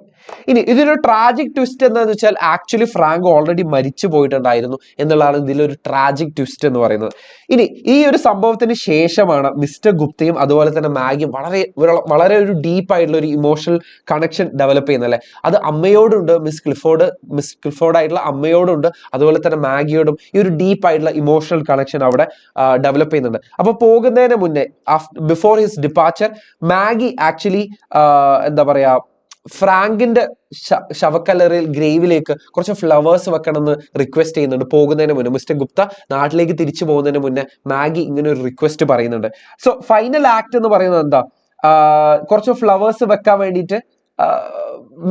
ഇനി ഇതിലൊരു ട്രാജിക് ട്വിസ്റ്റ് എന്താണെന്ന് വെച്ചാൽ ആക്ച്വലി ഫ്രാങ്ക് ഓൾറെഡി മരിച്ചു പോയിട്ടുണ്ടായിരുന്നു എന്നുള്ളതാണ് ഇതിലൊരു ട്രാജിക് ട്വിസ്റ്റ് എന്ന് പറയുന്നത്. ഇനി ഈ ഒരു സംഭവത്തിന് ശേഷമാണ് മിസ്റ്റർ ഗുപ്തയും അതുപോലെ തന്നെ മാഗിയും വളരെ ഒരു ഡീപ്പ് ആയിട്ടുള്ള ഒരു ഇമോഷണൽ കണക്ഷൻ ഡെവലപ്പ് ചെയ്യുന്നത് അല്ലെ. അത് അമ്മയോടുണ്ട്, മിസ് ക്ലിഫോർഡ് ആയിട്ടുള്ള അമ്മയോടുണ്ട്, അതുപോലെ തന്നെ മാഗിയോടും ഈ ഒരു ഡീപ്പ് ആയിട്ടുള്ള ഇമോഷണൽ കണക്ഷൻ അവിടെ ഡെവലപ്പ് ചെയ്യുന്നുണ്ട്. അപ്പൊ പോകുന്നതിന് മുന്നേ before his departure Maggi actually എന്താ പറയാ ഫ്രാങ്കിന്റെ ശവക്കല്ലറിൽ ഗ്രേവിലേക്ക് കുറച്ച് ഫ്ലവേഴ്സ് വെക്കണം എന്ന് റിക്വസ്റ്റ് ചെയ്യുന്നുണ്ട് പോകുന്നതിന് മുന്നേ. മിസ്റ്റർ ഗുപ്ത നാട്ടിലേക്ക് തിരിച്ചു പോകുന്നതിന് മുന്നേ മാഗി ഇങ്ങനെ ഒരു റിക്വസ്റ്റ് പറയുന്നുണ്ട്. സോ ഫൈനൽ ആക്ട് എന്ന് പറയുന്നത് എന്താ, കുറച്ച് ഫ്ലവേഴ്സ് വെക്കാൻ വേണ്ടിയിട്ട്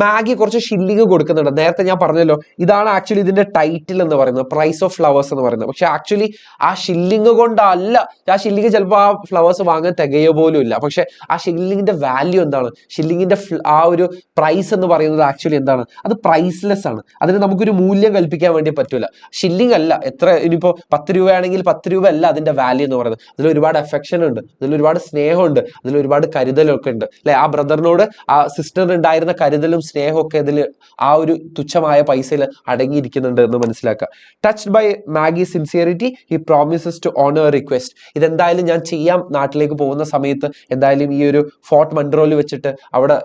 മാഗി കുറച്ച് ഷില്ലിങ് കൊടുക്കുന്നുണ്ട്. നേരത്തെ ഞാൻ പറഞ്ഞല്ലോ ഇതാണ് ആക്ച്വലി ഇതിന്റെ ടൈറ്റിൽ എന്ന് പറയുന്നത്, പ്രൈസ് ഓഫ് ഫ്ലവേഴ്സ് എന്ന് പറയുന്നത്. പക്ഷെ ആക്ച്വലി ആ ഷില്ലിങ് കൊണ്ടല്ല, ആ ഷില്ലിങ് ചിലപ്പോൾ ആ ഫ്ലവേഴ്സ് വാങ്ങാൻ തികയോ പോലും ഇല്ല. പക്ഷെ ആ ഷില്ലിങ്ങിന്റെ വാല്യൂ എന്താണ്, ഷില്ലിങ്ങിന്റെ ആ ഒരു പ്രൈസ് എന്ന് പറയുന്നത് ആക്ച്വലി എന്താണ്, അത് പ്രൈസ്ലെസ് ആണ്. അതിന് നമുക്കൊരു മൂല്യം കൽപ്പിക്കാൻ വേണ്ടി പറ്റൂല. ഷില്ലിങ് അല്ല, എത്ര ഇനിയിപ്പോ 10 രൂപയാണെങ്കിൽ 10 രൂപ അല്ല അതിന്റെ വാല്യൂ എന്ന് പറയുന്നത്. അതിൽ ഒരുപാട് അഫെക്ഷൻ ഉണ്ട്, അതിൽ ഒരുപാട് സ്നേഹമുണ്ട്, അതിൽ ഒരുപാട് കരുതലൊക്കെ ഉണ്ട് അല്ലെ. ആ ബ്രദറിനോട് ആ സിസ്റ്ററിന് ഉണ്ടായിരുന്ന കരുതലും സ്നേഹമൊക്കെ ഇതിൽ ആ ഒരു തുച്ഛമായ പൈസയിൽ അടങ്ങിയിരിക്കുന്നുണ്ട് എന്ന് മനസ്സിലാക്കുക. Touched by Maggie sincerity he promises to honour request. ഇതെന്തായാലും ഞാൻ ചെയ്യാം, നാട്ടിലേക്ക് പോകുന്ന സമയത്ത് എന്തായാലും ഈ ഒരു ഫോർട്ട് മൺട്രോയിൽ വെച്ചിട്ട് അവിടെ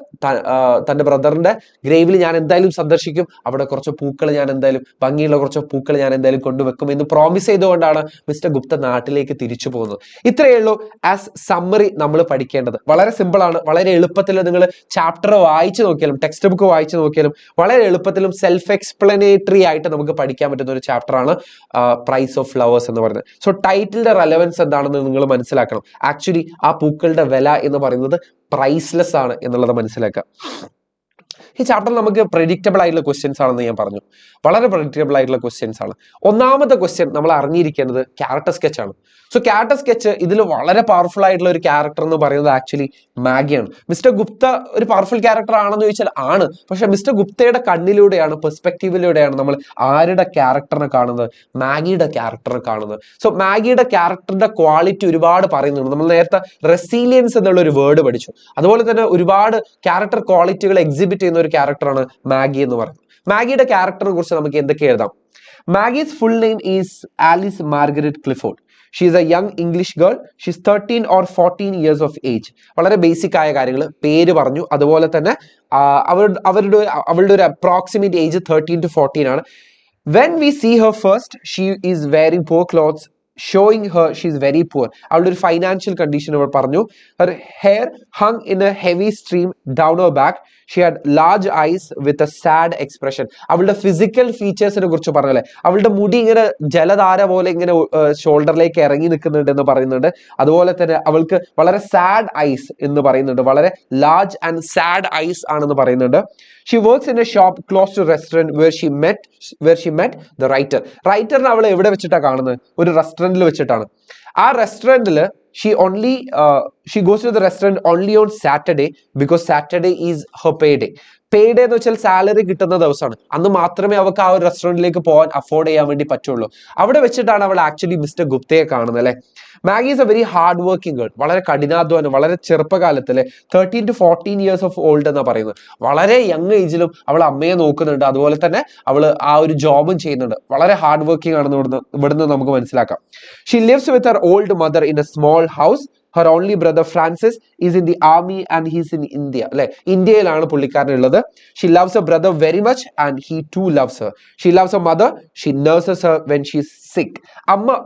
തന്റെ ബ്രദറിന്റെ ഗ്രേവിൽ ഞാൻ എന്തായാലും സന്ദർശിക്കും, അവിടെ കുറച്ച് പൂക്കൾ ഞാൻ എന്തായാലും ഭംഗിയുള്ള കുറച്ച് പൂക്കൾ ഞാൻ എന്തായാലും കൊണ്ടുവെക്കും എന്ന് പ്രോമിസ് ചെയ്തുകൊണ്ടാണ് മിസ്റ്റർ ഗുപ്ത നാട്ടിലേക്ക് തിരിച്ചു പോകുന്നത്. ഇത്രയേ ഉള്ളൂ ആസ് സമ്മറി നമ്മൾ പഠിക്കേണ്ടത്. വളരെ സിമ്പിൾ ആണ്, വളരെ എളുപ്പത്തിൽ നിങ്ങൾ ചാപ്റ്റർ വായിച്ചു നോക്കിയാലും ടെക്സ്റ്റ് ബുക്ക് വായിച്ചു നോക്കിയാലും വളരെ എളുപ്പത്തിലും സെൽഫ് എക്സ്പ്ലനേറ്ററി ആയിട്ട് നമുക്ക് പഠിക്കാൻ പറ്റുന്ന ഒരു ചാപ്റ്റർ ആണ് പ്രൈസ് ഓഫ് ഫ്ലവേഴ്സ് എന്ന് പറയുന്നത്. സോ ടൈറ്റിലിന്റെ റെലവൻസ് എന്താണെന്ന് നിങ്ങൾ മനസ്സിലാക്കണം. ആക്ച്വലി ആ പൂക്കളുടെ വില എന്ന് പറയുന്നത് പ്രൈസ്ലെസ് ആണ് എന്നുള്ളത് മനസ്സിലാക്കുക. ഈ ചാപ്റ്ററിൽ നമുക്ക് പ്രെഡിക്റ്റബിൾ ആയിട്ടുള്ള ക്വസ്റ്റ്യൻസ് ആണെന്ന് ഞാൻ പറഞ്ഞു, വളരെ പ്രെഡിക്റ്റബിൾ ആയിട്ടുള്ള ക്വസ്റ്റ്യൻസ് ആണ്. ഒന്നാമത്തെ ക്വസ്റ്റ്യൻ നമ്മൾ അറിഞ്ഞിരിക്കേണ്ടത് ക്യാരക്ടർ സ്കെച്ച് ആണ്. സോ ക്യാരക്ടർ സ്കെച്ച് ഇതിൽ വളരെ പവർഫുൾ ആയിട്ടുള്ള ഒരു ക്യാരക്ടർ എന്ന് പറയുന്നത് ആക്ച്വലി മാഗിയാണ്. മിസ്റ്റർ ഗുപ്ത ഒരു പവർഫുൾ ക്യാരക്ടർ ആണെന്ന് ചോദിച്ചാൽ ആണ്, പക്ഷെ മിസ്റ്റർ ഗുപ്തയുടെ കണ്ണിലൂടെയാണ്, പെർസ്പെക്റ്റീവിലൂടെയാണ് നമ്മൾ ആരുടെ ക്യാരക്ടറിനെ കാണുന്നത്, മാഗിയുടെ ക്യാരക്ടറിനെ കാണുന്നത്. സോ മാഗിയുടെ ക്യാരക്ടറിന്റെ ക്വാളിറ്റി ഒരുപാട് പറയുന്നുണ്ട്. നമ്മൾ നേരത്തെ റെസീലിയൻസ് എന്നുള്ള ഒരു വേർഡ് പഠിച്ചു. അതുപോലെ തന്നെ ഒരുപാട് ക്യാരക്ടർ ക്വാളിറ്റികൾ എക്സിബിറ്റ് ചെയ്യുന്ന ഒരു ക്യാരക്ടറാണ് മാഗി എന്ന് പറയുന്നത്. മാഗിയുടെ ക്യാരക്ടറിനെ കുറിച്ച് നമുക്ക് എന്തൊക്കെ എഴുതാം? മാഗീസ് full name is Alice Margaret Clifford. She is A young English girl. She is 13 or 14 years of age. വളരെ ബേസിക് ആയ കാര്യങ്ങൾ പേര് പറഞ്ഞു. അതുപോലെ തന്നെ അവളുടെ ഒരു അപ്രോക്സിമേറ്റ് ഏജ് 13 to 14 ആണ്. When we see her first, she is wearing poor clothes, showing her she is very poor. അവളുടെ ഒരു ഫൈനാൻഷ്യൽ കണ്ടീഷൻ അവൾ പറഞ്ഞു. Her hair hung in a heavy stream down her back. She had large eyes with a sad expression. അവളുടെ physical ഫീച്ചേഴ്സിനെ കുറിച്ച് പറഞ്ഞല്ലേ, അവളുടെ മുടി ഇങ്ങനെ ജലധാര പോലെ ഇങ്ങനെ ഷോൾഡറിലേക്ക് ഇറങ്ങി നിൽക്കുന്നുണ്ട് എന്ന് പറയുന്നുണ്ട്. അതുപോലെ തന്നെ അവൾക്ക് വളരെ സാഡ് ഐസ് എന്ന് പറയുന്നുണ്ട്, വളരെ ലാർജ് ആൻഡ് സാഡ് ഐസ് ആണെന്ന് പറയുന്നുണ്ട്. She works in a shop close to restaurant where she met the writer. റൈറ്ററിനെ അവൾ എവിടെ വെച്ചിട്ടാണ് കാണുന്നത്? ഒരു റെസ്റ്റോറന്റിൽ വെച്ചിട്ടാണ്. ആ റെസ്റ്റോറന്റിൽ she goes to the restaurant only on Saturday because Saturday is her payday. പേയ്ഡേ എന്ന് വെച്ചാൽ സാലറി കിട്ടുന്ന ദിവസമാണ്. അന്ന് മാത്രമേ അവൾക്ക് ആ ഒരു റെസ്റ്റോറന്റിലേക്ക് പോകാൻ അഫോർഡ് ചെയ്യാൻ വേണ്ടി പറ്റുള്ളൂ. അവിടെ വെച്ചിട്ടാണ് അവൾ ആക്ച്വലി മിസ്റ്റർ ഗുപ്തയെ കാണുന്നത് അല്ലെ. Maggi is a very hard working girl. വളരെ കഠിനാധ്വാനം, വളരെ ചെറുപ്പകാലത്തിലെ 13 to 14 years of old എന്നാ പറയുന്നത്. വളരെ യങ് ഏജിലും അവൾ അമ്മയെ നോക്കുന്നുണ്ട്, അതുപോലെ തന്നെ അവൾ ആ ഒരു ജോബും ചെയ്യുന്നുണ്ട്. വളരെ ഹാർഡ് വർക്കിംഗ് ആണെന്ന് ഇവിടുന്ന് നമുക്ക് മനസ്സിലാക്കാം. She lives with Har old mother in A small house. Her only brother Francis is in the army and he's in India. അല്ലെ, ഇന്ത്യയിലാണ് പുള്ളിക്കാരനുള്ളത്. She loves her brother very much and he too loves her. She loves her mother. She nurses her when she's sick. അമ്മ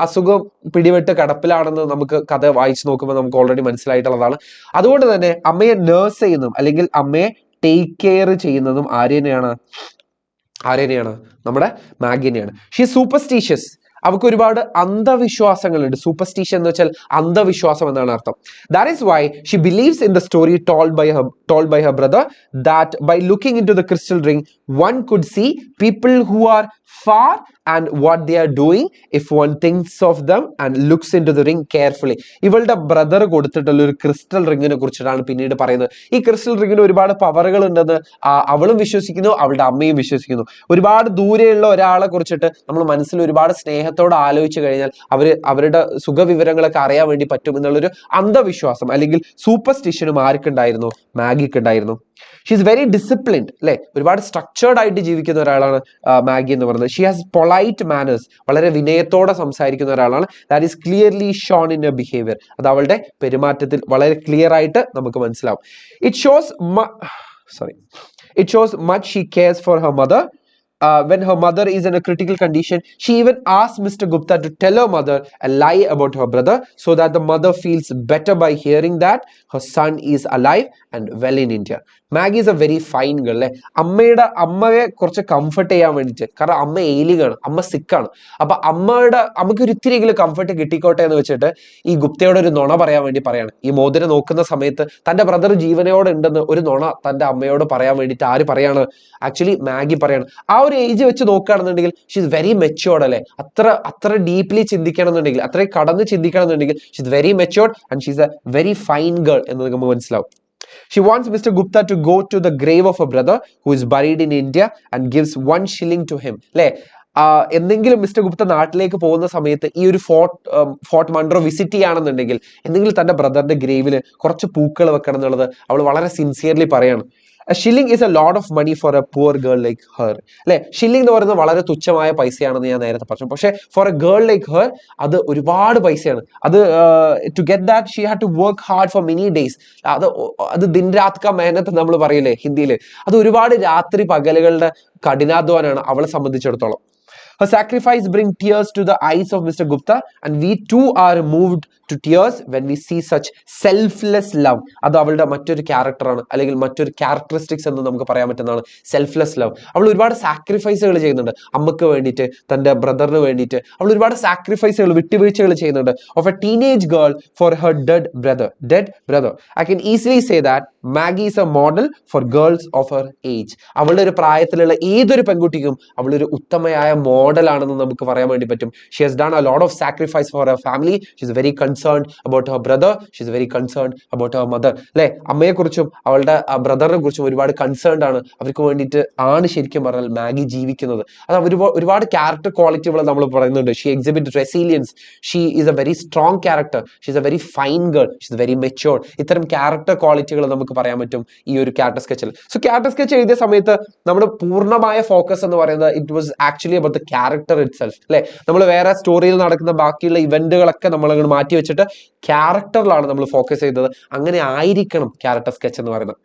അസുഖം പിടിപെട്ട് കിടപ്പിലാണെന്ന് നമുക്ക് കഥ വായിച്ചു നോക്കുമ്പോൾ നമുക്ക് already മനസ്സിലായിട്ടുള്ളതാണ്. അതുകൊണ്ട് തന്നെ അമ്മയെ നേഴ്സ് ചെയ്യുന്നതും അല്ലെങ്കിൽ അമ്മയെ ടേക്ക് കെയർ ചെയ്യുന്നതും ആര്യനെയാണ് നമ്മുടെ മാഗിനെയാണ്. She superstitious. അവർക്ക് ഒരുപാട് അന്ധവിശ്വാസങ്ങളുണ്ട്. സൂപ്പർസ്റ്റീഷൻ എന്ന് വെച്ചാൽ അന്ധവിശ്വാസം എന്നാണ് അർത്ഥം. That is why she believes in the story told by her brother that by looking into the crystal ring one could see people who are far and what they are doing if one thinks of them and looks into the ring carefully. ഇവളുടെ brother കൊടുത്തിട്ടുള്ള ഒരു crystal റിങ്ങിനെ കുറിച്ചിട്ടാണ് പിന്നീട് പറയുന്നത്. ഈ crystal റിങ്ങിന് ഒരുപാട് പവറുകൾ ഉണ്ടെന്ന് അവളും വിശ്വസിക്കുന്നു, അവളുടെ അമ്മയും വിശ്വസിക്കുന്നു. ഒരുപാട് ദൂരെയുള്ള ഒരാളെ കുറിച്ചിട്ട് നമ്മൾ മനസ്സിൽ ഒരുപാട് സ്നേഹത്തോടെ ആലോചിച്ച് കഴിഞ്ഞാൽ അവരുടെ സുഖവിവരങ്ങളൊക്കെ അറിയാൻ വേണ്ടി പറ്റും എന്നുള്ളൊരു അന്ധവിശ്വാസം അല്ലെങ്കിൽ സൂപ്പർസ്റ്റിഷനും ആർക്കുണ്ടായിരുന്നു? മാഗിക്ക് ഉണ്ടായിരുന്നു. ഷീ ഈസ് വെരി ഡിസിപ്ലിൻഡ് അല്ലെ, ഒരുപാട് സ്ട്രക്ചേർഡ് ആയിട്ട് ജീവിക്കുന്ന ഒരാളാണ് മാഗി എന്ന് പറയുന്നത്. ഷീ ഹാസ് പൊളൈറ്റ് മാനേഴ്സ്, വളരെ വിനയത്തോടെ സംസാരിക്കുന്ന ഒരാളാണ്. That is clearly shown in A behaviour. അത് അവളുടെ പെരുമാറ്റത്തിൽ വളരെ ക്ലിയർ ആയിട്ട് നമുക്ക് മനസ്സിലാവും. It shows much she CARES for her mother. When her mother is in a critical condition, she even asked Mr. Gupta to tell her mother a lie about her brother so that the mother feels better by hearing that her son is alive and well in India. Maggie is a very fine girl അല്ലെ. അമ്മയെ കുറച്ച് comfort ചെയ്യാൻ വേണ്ടിയിട്ട്, കാരണം അമ്മ എയിലിങ്ങാണ്, അമ്മ സിക്കാണ്. അപ്പൊ അമ്മക്ക് ഒരു ഇത്തിരിയെങ്കിലും കംഫർട്ട് കിട്ടിക്കോട്ടെ എന്ന് വെച്ചിട്ട് ഈ ഗുപ്തയോട് ഒരു നുണ പറയാൻ വേണ്ടി പറയാണ്. ഈ മോതിരം നോക്കുന്ന സമയത്ത് തന്റെ ബ്രദർ ജീവനോടെ ഉണ്ടെന്ന് ഒരു നുണ തന്റെ അമ്മയോട് പറയാൻ വേണ്ടിയിട്ട് ആര് പറയാണ്? ആക്ച്വലി മാഗി പറയാണ്. ആ ഒരു ഏജ് വെച്ച് നോക്കുകയാണെന്നുണ്ടെങ്കിൽ ഷീ ഇസ് വെരി മെച്യോർഡ് അല്ലെ. അത്ര ഡീപ്ലി ചിന്തിക്കണം എന്നുണ്ടെങ്കിൽ, അത്രയും കടന്ന് ചിന്തിക്കണം എന്നുണ്ടെങ്കിൽ she is very matured and she is a very fine girl എന്ന് നമുക്ക് മനസ്സിലാവും. She wants Mr. Gupta to go to the grave of her brother who is buried in India and gives 1 shilling to him. അല്ലെ, എന്തെങ്കിലും mister Gupta നാട്ടിലേക്ക് പോകുന്ന സമയത്ത് ഈ ഒരു ഫോർട്ട് മൺട്രോ വിസിറ്റ് ചെയ്യുകയാണെന്നുണ്ടെങ്കിൽ എന്തെങ്കിലും തന്റെ ബ്രദറിന്റെ ഗ്രേവിൽ കുറച്ച് പൂക്കൾ വെക്കണം എന്നുള്ളത് അവൾ വളരെ സിൻസിയർലി പറയാണ്. A shilling is a lot of money for a poor girl like her. അല്ലെ, ഷില്ലിംഗ് എന്ന് പറയുന്നത് വളരെ തുച്ഛമായ പൈസയാണെന്ന് ഞാൻ നേരത്തെ പറഞ്ഞു. പക്ഷെ for a girl like her അത് ഒരുപാട് പൈസയാണ്. അത് to get that she had to work hard for many days. അത് ദിൻ രാത് കാ മെഹനത്ത് നമ്മൾ പറയില്ലേ ഹിന്ദിയിൽ, അത് ഒരുപാട് രാത്രി പകലുകളുടെ കഠിനാധ്വാനാണ് അവളെ സംബന്ധിച്ചിടത്തോളം. Her sacrifice brings tears to the eyes of Mr. Gupta and we too are moved to tears when we see such selfless love. അത് അവളുടെ മറ്റൊരു ക്യാരക്ടറാണ്, അല്ലെങ്കിൽ മറ്റൊരു ക്യാരക്ടറിസ്റ്റിക്സ് എന്ന് നമുക്ക് പറയാൻ പറ്റുന്നതാണ് സെൽഫ്ലെസ് ലവ്. അവൾ ഒരുപാട് സാക്രിഫൈസുകൾ ചെയ്യുന്നുണ്ട് അമ്മക്ക് വേണ്ടിയിട്ട്, തന്റെ ബ്രദറിന് വേണ്ടിയിട്ട്. അവൾ ഒരുപാട് സാക്രിഫൈസുകൾ, വിട്ടുവീഴ്ചകൾ ചെയ്യുന്നുണ്ട്. Of A teenage girl for her dead brother. I can easily say that Maggie is a model for girls of her age. അവളുടെ ഒരു പ്രായത്തിലുള്ള ഏതൊരു പെൺകുട്ടിക്കും അവളൊരു ഉത്തമയായ മോഡലാണെന്ന് നമുക്ക് പറയാൻ വേണ്ടി പറ്റും. She has done a lot of sacrifice for her family. She is very concerned about her brother. She is very concerned about her mother. അല്ലെ, അമ്മയെക്കുറിച്ചും അവളുടെ ബ്രദറിനെ കുറിച്ചും ഒരുപാട് കൺസേൺഡ് ആണ്. അവർക്ക് വേണ്ടിയിട്ട് ആണ് ശരിക്കും പറഞ്ഞാൽ മാഗി ജീവിക്കുന്നത്. അത് ഒരുപാട് ക്യാരക്ടർ ക്വാളിറ്റികൾ നമ്മൾ പറയുന്നുണ്ട്. She exhibit resilience. She is a very strong character. She is a very fine girl. She is very matured. ഇത്തരം ക്യാരക്ടർ ക്വാളിറ്റികൾ നമുക്ക് പറയാൻ പറ്റും ഈ ഒരു ക്യാരക്ടർ സ്കെച്ചിൽ. സോ ക്യാരക്ടർ സ്കെച്ച് എഴുതിയ സമയത്ത് നമ്മുടെ പൂർണ്ണമായ ഫോക്കസ് എന്ന് പറയുന്നത് it was actually about the character itself അല്ലെ. നമ്മൾ വേറെ സ്റ്റോറിയിൽ നടക്കുന്ന ബാക്കിയുള്ള ഇവന്റുകളൊക്കെ നമ്മൾ അങ്ങോട്ട് മാറ്റി വെച്ചിട്ട് ക്യാരക്ടറിലാണ് നമ്മൾ ഫോക്കസ് ചെയ്തത്. അങ്ങനെ ആയിരിക്കണം ക്യാരക്ടർ സ്കെച്ച് എന്ന് പറയുന്നത്.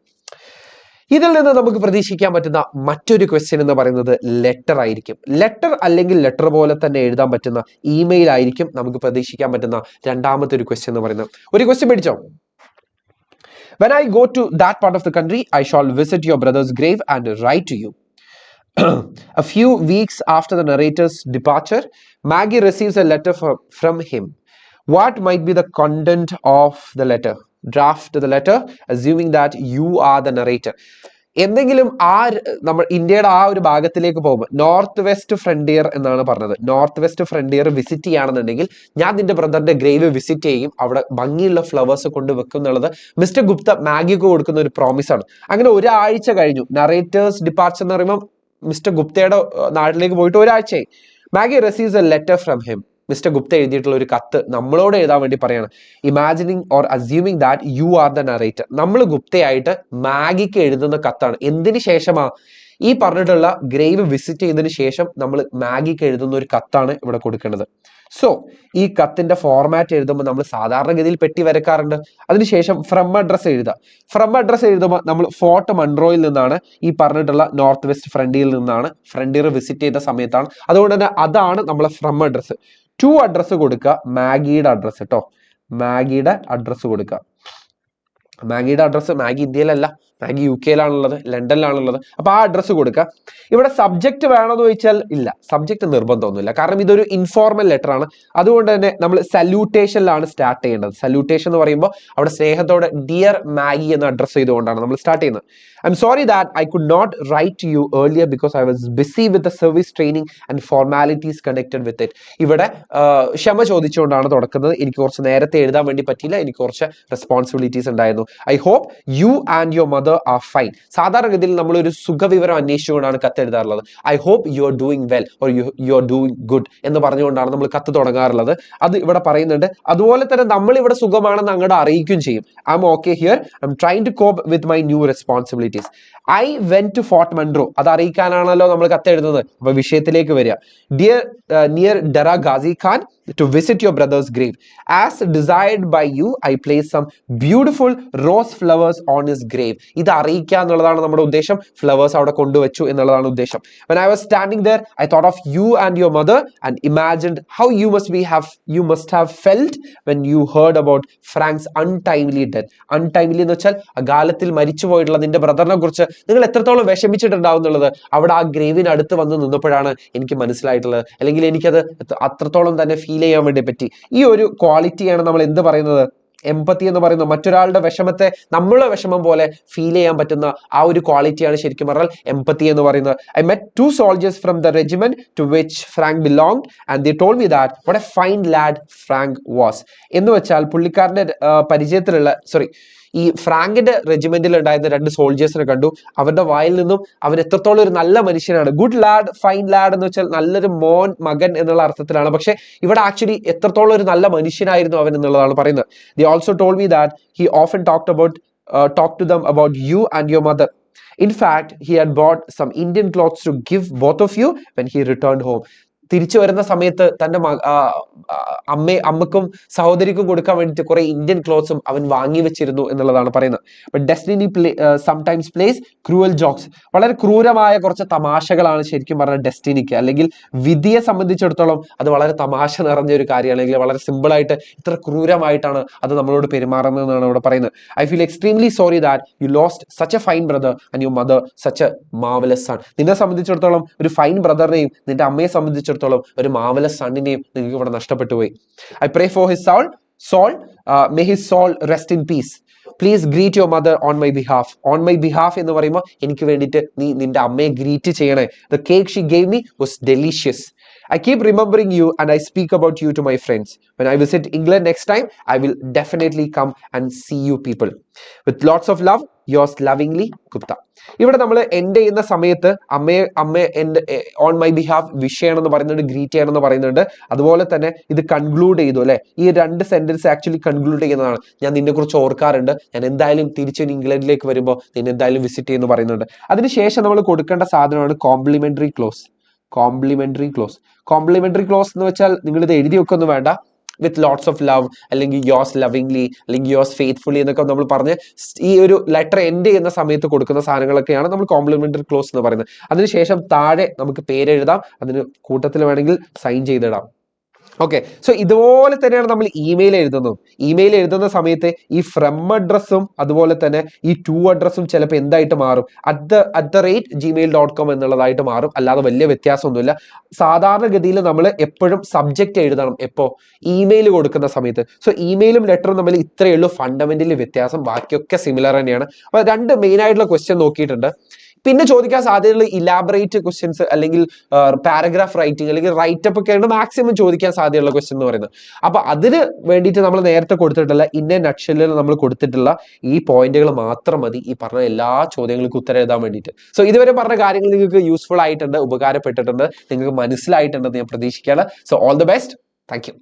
ഇതിൽ നിന്ന് നമുക്ക് പ്രതീക്ഷിക്കാൻ പറ്റുന്ന മറ്റൊരു ക്വസ്റ്റ്യൻ എന്ന് പറയുന്നത് ലെറ്റർ ആയിരിക്കും. ലെറ്റർ അല്ലെങ്കിൽ ലെറ്റർ പോലെ തന്നെ എഴുതാൻ പറ്റുന്ന ഇമെയിൽ ആയിരിക്കും നമുക്ക് പ്രതീക്ഷിക്കാൻ പറ്റുന്ന രണ്ടാമത്തെ ഒരു ക്വസ്റ്റ്യൻ എന്ന് പറയുന്നത്. ഒരു ക്വസ്റ്റ്യൻ പിടിച്ചോ. When I go to that part of the country, I shall visit your brother's grave and write to you. A few weeks after the narrator's departure, Maggie receives a letter from him. What might be the content of the letter? Draft the letter, assuming that you are the narrator. എന്തെങ്കിലും നമ്മൾ ഇന്ത്യയുടെ ആ ഒരു ഭാഗത്തിലേക്ക് പോകുമ്പോൾ north west frontier എന്നാണ് പറഞ്ഞത്. North west frontier visit ചെയ്യുകയാണെന്നുണ്ടെങ്കിൽ ഞാൻ നിന്റെ ബ്രദറിന്റെ ഗ്രേവ് വിസിറ്റ് ചെയ്യും, അവിടെ ഭംഗിയുള്ള ഫ്ലവേഴ്സ് കൊണ്ട് വെക്കും എന്നുള്ളത് മിസ്റ്റർ ഗുപ്ത മാഗിക്ക് കൊടുക്കുന്ന ഒരു പ്രോമിസ് ആണ്. അങ്ങനെ ഒരാഴ്ച കഴിഞ്ഞു. നറേറ്റേഴ്സ് ഡിപ്പാർച്ചർ എന്ന് പറയുമ്പോൾ മിസ്റ്റർ ഗുപ്തയുടെ നാട്ടിലേക്ക് പോയിട്ട് ഒരാഴ്ചയായി. Maggi receives A letter from him. Mister Gupta എഴുതിയിട്ടുള്ള ഒരു കത്ത് നമ്മളോട് എഴുതാൻ വേണ്ടി പറയാണ്. Imagining or assuming that you are the narrator. നമ്മൾ ഗുപ്തയായിട്ട് മാഗിക്ക് എഴുതുന്ന കത്താണ്. എന്തിനു ശേഷമാ? ഈ പറഞ്ഞിട്ടുള്ള ഗ്രേവ് വിസിറ്റ് ചെയ്തതിന് ശേഷം നമ്മൾ മാഗിക്ക് എഴുതുന്ന ഒരു കത്താണ് ഇവിടെ കൊടുക്കേണ്ടത്. സോ ഈ കത്തിന്റെ ഫോർമാറ്റ് എഴുതുമ്പോൾ നമ്മൾ സാധാരണഗതിയിൽ പെട്ടി വരക്കാറുണ്ട്. അതിനുശേഷം ഫ്രം അഡ്രസ് എഴുതുക. ഫ്രം അഡ്രസ് എഴുതുമ്പോൾ നമ്മൾ ഫോർട്ട് മൺട്രോയിൽ നിന്നാണ്, ഈ പറഞ്ഞിട്ടുള്ള നോർത്ത് വെസ്റ്റ് ഫ്രണ്ടിയിൽ നിന്നാണ്, ഫ്രണ്ടിയർ വിസിറ്റ് ചെയ്ത സമയത്താണ്. അതുകൊണ്ട് തന്നെ അതാണ് നമ്മളെ ഫ്രം അഡ്രസ്. ടു അഡ്രസ് കൊടുക്കുക, മാഗിയുടെ അഡ്രസ് കേട്ടോ, മാഗിയുടെ അഡ്രസ് കൊടുക്കുക. മാഗിയുടെ അഡ്രസ്സ്, മാഗി ഇന്ത്യയിലല്ല, മാഗി UK-ലാണുള്ളത്, ലണ്ടനിലാണുള്ളത്. അപ്പോൾ ആ അഡ്രസ്സ് കൊടുക്കുക. ഇവിടെ സബ്ജക്റ്റ് വേണമെന്ന് ചോദിച്ചാൽ ഇല്ല, സബ്ജക്റ്റ് നിർബന്ധമൊന്നുമില്ല. കാരണം ഇതൊരു ഇൻഫോർമൽ ലെറ്റർ ആണ്. അതുകൊണ്ട് തന്നെ നമ്മൾ സല്യൂട്ടേഷനിലാണ് സ്റ്റാർട്ട് ചെയ്യേണ്ടത്. സല്യൂട്ടേഷൻ എന്ന് പറയുമ്പോൾ അവിടെ സ്നേഹത്തോടെ ഡിയർ മാഗി എന്ന് അഡ്രസ്സ് ചെയ്തുകൊണ്ടാണ് നമ്മൾ സ്റ്റാർട്ട് ചെയ്യുന്നത്. I'm sorry that I could not write to you earlier because I was busy with the service training and formalities connected with it. ഇവിടെ ക്ഷമ ചോദിച്ചുകൊണ്ടാണ് തുടക്കുന്നത്. എനിക്ക് കുറച്ച് നേരത്തെ എഴുതാൻ വേണ്ടി പറ്റിയില്ല, എനിക്ക് കുറച്ച് റെസ്പോൺസിബിലിറ്റീസ് ഉണ്ടായിരുന്നു. I hope you and your mother are fine. സാധാരണഗതിയിൽ നമ്മളൊരു സുഖവിവരം അന്വേഷിച്ചുകൊണ്ടാണ് കത്ത് എഴുതാറുള്ളത്. I hope you are doing well or you are doing good എന്ന് പറഞ്ഞുകൊണ്ടാണ് നമ്മൾ കത്ത് തുടങ്ങാറുള്ളത്. അത് ഇവിടെ പറയുന്നുണ്ട്. അതുപോലെ തന്നെ നമ്മൾ ഇവിടെ സുഖമാണെന്ന് അങ്ങോട്ട് അറിയിക്കുകയും ചെയ്യും. I'm okay here, I'm trying to cope with my new responsibilities. I went to Fort Munro. അത് അറിയിക്കാനാണല്ലോ നമ്മൾ കത്ത് എഴുതുന്നത്. അപ്പൊ വിഷയത്തിലേക്ക് വരിക. Dear near Dera Ghazi Khan to visit your brother's grave. As desired by you, I placed some beautiful rose flowers on his grave. ഇത് അറിയിക്കുക എന്നുള്ളതാണ് നമ്മുടെ ഉദ്ദേശം. ഫ്ലവേഴ്സ് അവിടെ കൊണ്ടുവച്ചു എന്നുള്ളതാണ് ഉദ്ദേശം. When I was standing there, I thought of you and your mother and imagined how you must have felt when you heard about Frank's untimely death. Untimely എന്ന് വെച്ചാൽ അകാലത്തിൽ മരിച്ചു പോയിട്ടുള്ള നിന്റെ ബ്രദറിനെ കുറിച്ച് നിങ്ങൾ എത്രത്തോളം വിഷമിച്ചിട്ടുണ്ടാവും എന്നുള്ളത് അവിടെ ആ ഗ്രേവിന് അടുത്ത് വന്ന് നിന്നപ്പോഴാണ് എനിക്ക് മനസ്സിലായിട്ടുള്ളത്. അല്ലെങ്കിൽ എനിക്കത് അത്രത്തോളം തന്നെ ഫീൽ ചെയ്യാൻ വേണ്ടി പറ്റി. ഈ ഒരു ക്വാളിറ്റിയാണ് നമ്മൾ എന്ത് പറയുന്നത്, എംപത്തി എന്ന് പറയുന്നത്. മറ്റൊരാളുടെ വിഷമത്തെ നമ്മളെ വിഷമം പോലെ ഫീൽ ചെയ്യാൻ പറ്റുന്ന ആ ഒരു ക്വാളിറ്റിയാണ് ശരിക്കും പറഞ്ഞാൽ എംപത്തി എന്ന് പറയുന്നത്. I met 2 soldiers from the regiment to which Frank belonged and they told me that what a fine lad Frank was. എന്ന് വെച്ചാൽ പുള്ളിക്കാരന്റെ പരിചയത്തിലുള്ള ഈ ഫ്രാങ്കിന്റെ റെജിമെന്റിൽ ഉണ്ടായിരുന്ന 2 സോൾജേഴ്സിനെ കണ്ടു. അവരുടെ വായിൽ നിന്നും അവൻ എത്രത്തോളം ഒരു നല്ല മനുഷ്യനാണ്. ഗുഡ് ലാഡ്, ഫൈൻ ലാഡ് എന്ന് വെച്ചാൽ നല്ലൊരു മകൻ എന്നുള്ള അർത്ഥത്തിലാണ്. പക്ഷെ ഇവിടെ ആക്ച്വലി എത്രത്തോളം ഒരു നല്ല മനുഷ്യനായിരുന്നു അവൻ എന്നുള്ളതാണ് പറയുന്നത്. They also told me that he often talked to them about you and your mother. In fact, he had bought some Indian clothes to give both of you when he returned home. തിരിച്ചു വരുന്ന സമയത്ത് തന്റെ അമ്മക്കും സഹോദരിക്കും കൊടുക്കാൻ വേണ്ടിയിട്ട് കുറെ Indian ക്ലോത്ത്സും അവൻ വാങ്ങി വെച്ചിരുന്നു എന്നുള്ളതാണ് പറയുന്നത്. But destiny sometimes place cruel jokes. വളരെ ക്രൂരമായ കുറച്ച് തമാശകളാണ് ശരിക്കും പറഞ്ഞാൽ ഡെസ്റ്റിനിക്ക്, അല്ലെങ്കിൽ വിധിയെ സംബന്ധിച്ചിടത്തോളം അത് വളരെ തമാശ നിറഞ്ഞ ഒരു കാര്യമാണ്. അല്ലെങ്കിൽ വളരെ സിമ്പിൾ ആയിട്ട് ഇത്ര ക്രൂരമായിട്ടാണ് അത് നമ്മളോട് പെരുമാറുന്നതെന്നാണ് ഇവിടെ പറയുന്നത്. I feel extremely sorry that you lost such a fine brother and your mother such a marvellous son. നിന്നെ സംബന്ധിച്ചിടത്തോളം ഒരു ഫൈൻ ബ്രദറിനെയും നിന്റെ അമ്മയെ സംബന്ധിച്ചിടത്തോളം ഒരു മാർവലസ് സണ്ണിനെയും നിങ്ങൾക്ക് ഇവിടെ നഷ്ടപ്പെട്ടു പോയി. I pray for his soul. May his soul rest in peace. Please greet your mother on my behalf. On my behalf എന്ന് പറയുമ്പോൾ എനിക്ക് വേണ്ടിയിട്ട് നീ നിന്റെ അമ്മയെ ഗ്രീറ്റ് ചെയ്യണേ. The cake she gave me was delicious. I keep remembering you and I speak about you to my friends. When I visit England next time, I will definitely come and see you people. With lots of love, yours lovingly, Gupta. ഇവിടെ നമ്മൾ end ചെയ്യുന്ന സമയത്ത് അമ്മയെ on my behalf wish ചെയ്യണമെന്ന് പറയുന്നുണ്ട്, greet ചെയ്യണമെന്ന് പറയുന്നുണ്ട്. അതുപോലെ തന്നെ ഇത് കൺക്ലൂഡ് ചെയ്തു അല്ലെ. ഈ 2 സെന്റൻസ് ആക്ച്വലി കൺക്ലൂഡ് ചെയ്യുന്നതാണ്. ഞാൻ നിന്നെ കുറിച്ച് ഓർക്കാറുണ്ട്, ഞാൻ എന്തായാലും തിരിച്ച് ഇംഗ്ലണ്ടിലേക്ക് വരുമ്പോൾ നിന്നെ എന്തായാലും വിസിറ്റ് ചെയ്യുന്നു പറയുന്നുണ്ട്. അതിനുശേഷം നമ്മൾ കൊടുക്കേണ്ട സാധനമാണ് കോംപ്ലിമെന്ററി ക്ലോസ്. കോംപ്ലിമെന്ററി ക്ലോസ് എന്ന് വെച്ചാൽ നിങ്ങൾ ഇത് എഴുതി വെക്കൊന്നും വേണ്ട. വിത്ത് ലോട്ട്സ് ഓഫ് ലവ്, അല്ലെങ്കിൽ യോസ് ലവിംഗ്ലി, അല്ലെങ്കിൽ യോസ് ഫെയ്ത്ത്ഫുള്ളി എന്നൊക്കെ നമ്മൾ പറഞ്ഞ് ഈ ഒരു ലെറ്റർ എൻഡ് ചെയ്യുന്ന സമയത്ത് കൊടുക്കുന്ന സാധനങ്ങളൊക്കെയാണ് നമ്മൾ കോംപ്ലിമെന്ററി ക്ലോസ് എന്ന് പറയുന്നത്. അതിനുശേഷം താഴെ നമുക്ക് പേരെഴുതാം, അതിന് കൂട്ടത്തിൽ വേണമെങ്കിൽ സൈൻ ചെയ്തിടാം. ഓക്കെ, സോ ഇതുപോലെ തന്നെയാണ് നമ്മൾ ഇമെയിൽ എഴുതുന്നത്. ഇമെയിൽ എഴുതുന്ന സമയത്ത് ഈ ഫ്രം അഡ്രസ്സും അതുപോലെ തന്നെ ഈ ടു അഡ്രസ്സും ചിലപ്പോൾ എന്തായിട്ട് മാറും, @gmail.com എന്നുള്ളതായിട്ട് മാറും. അല്ലാതെ വലിയ വ്യത്യാസമൊന്നുമില്ല. സാധാരണഗതിയിൽ നമ്മൾ എപ്പോഴും സബ്ജക്റ്റ് എഴുതണം എപ്പോ ഇമെയിൽ കൊടുക്കുന്ന സമയത്ത്. സോ ഇമെയിലും ലെറ്ററും തമ്മിൽ ഇത്രയേ ഉള്ളൂ ഫണ്ടമെന്റലി വ്യത്യാസം. ബാക്കിയൊക്കെ സിമിലർ തന്നെയാണ്. അപ്പോൾ 2 മെയിൻ ആയിട്ടുള്ള ക്വസ്റ്റ്യൻ നോക്കിയിട്ടുണ്ട്. പിന്നെ ചോദിക്കാൻ സാധ്യതയുള്ള ഇലാബറേറ്റ് ക്വസ്റ്റ്യൻസ് അല്ലെങ്കിൽ പാരഗ്രാഫ് റൈറ്റിംഗ് അല്ലെങ്കിൽ റൈറ്റപ്പ് ഒക്കെയാണ് മാക്സിമം ചോദിക്കാൻ സാധ്യതയുള്ള ക്വസ്റ്റ്യൻ എന്ന് പറയുന്നത്. അപ്പൊ അതിന് വേണ്ടിയിട്ട് നമ്മൾ നേരത്തെ കൊടുത്തിട്ടുള്ള ഇന്ന നട്ട്ഷെല്ലിൽ നമ്മൾ കൊടുത്തിട്ടുള്ള ഈ പോയിന്റുകൾ മാത്രം മതി ഈ പറഞ്ഞ എല്ലാ ചോദ്യങ്ങൾക്കും ഉത്തരം എഴുതാൻ വേണ്ടിയിട്ട്. സോ ഇതുവരെ പറഞ്ഞ കാര്യങ്ങൾ നിങ്ങൾക്ക് യൂസ്ഫുൾ ആയിട്ടുണ്ട്, ഉപകാരപ്പെട്ടിട്ടുണ്ട്, നിങ്ങൾക്ക് മനസ്സിലായിട്ടുണ്ടെന്ന് ഞാൻ പ്രതീക്ഷിക്കുകയാണ്. So all the best. Thank U.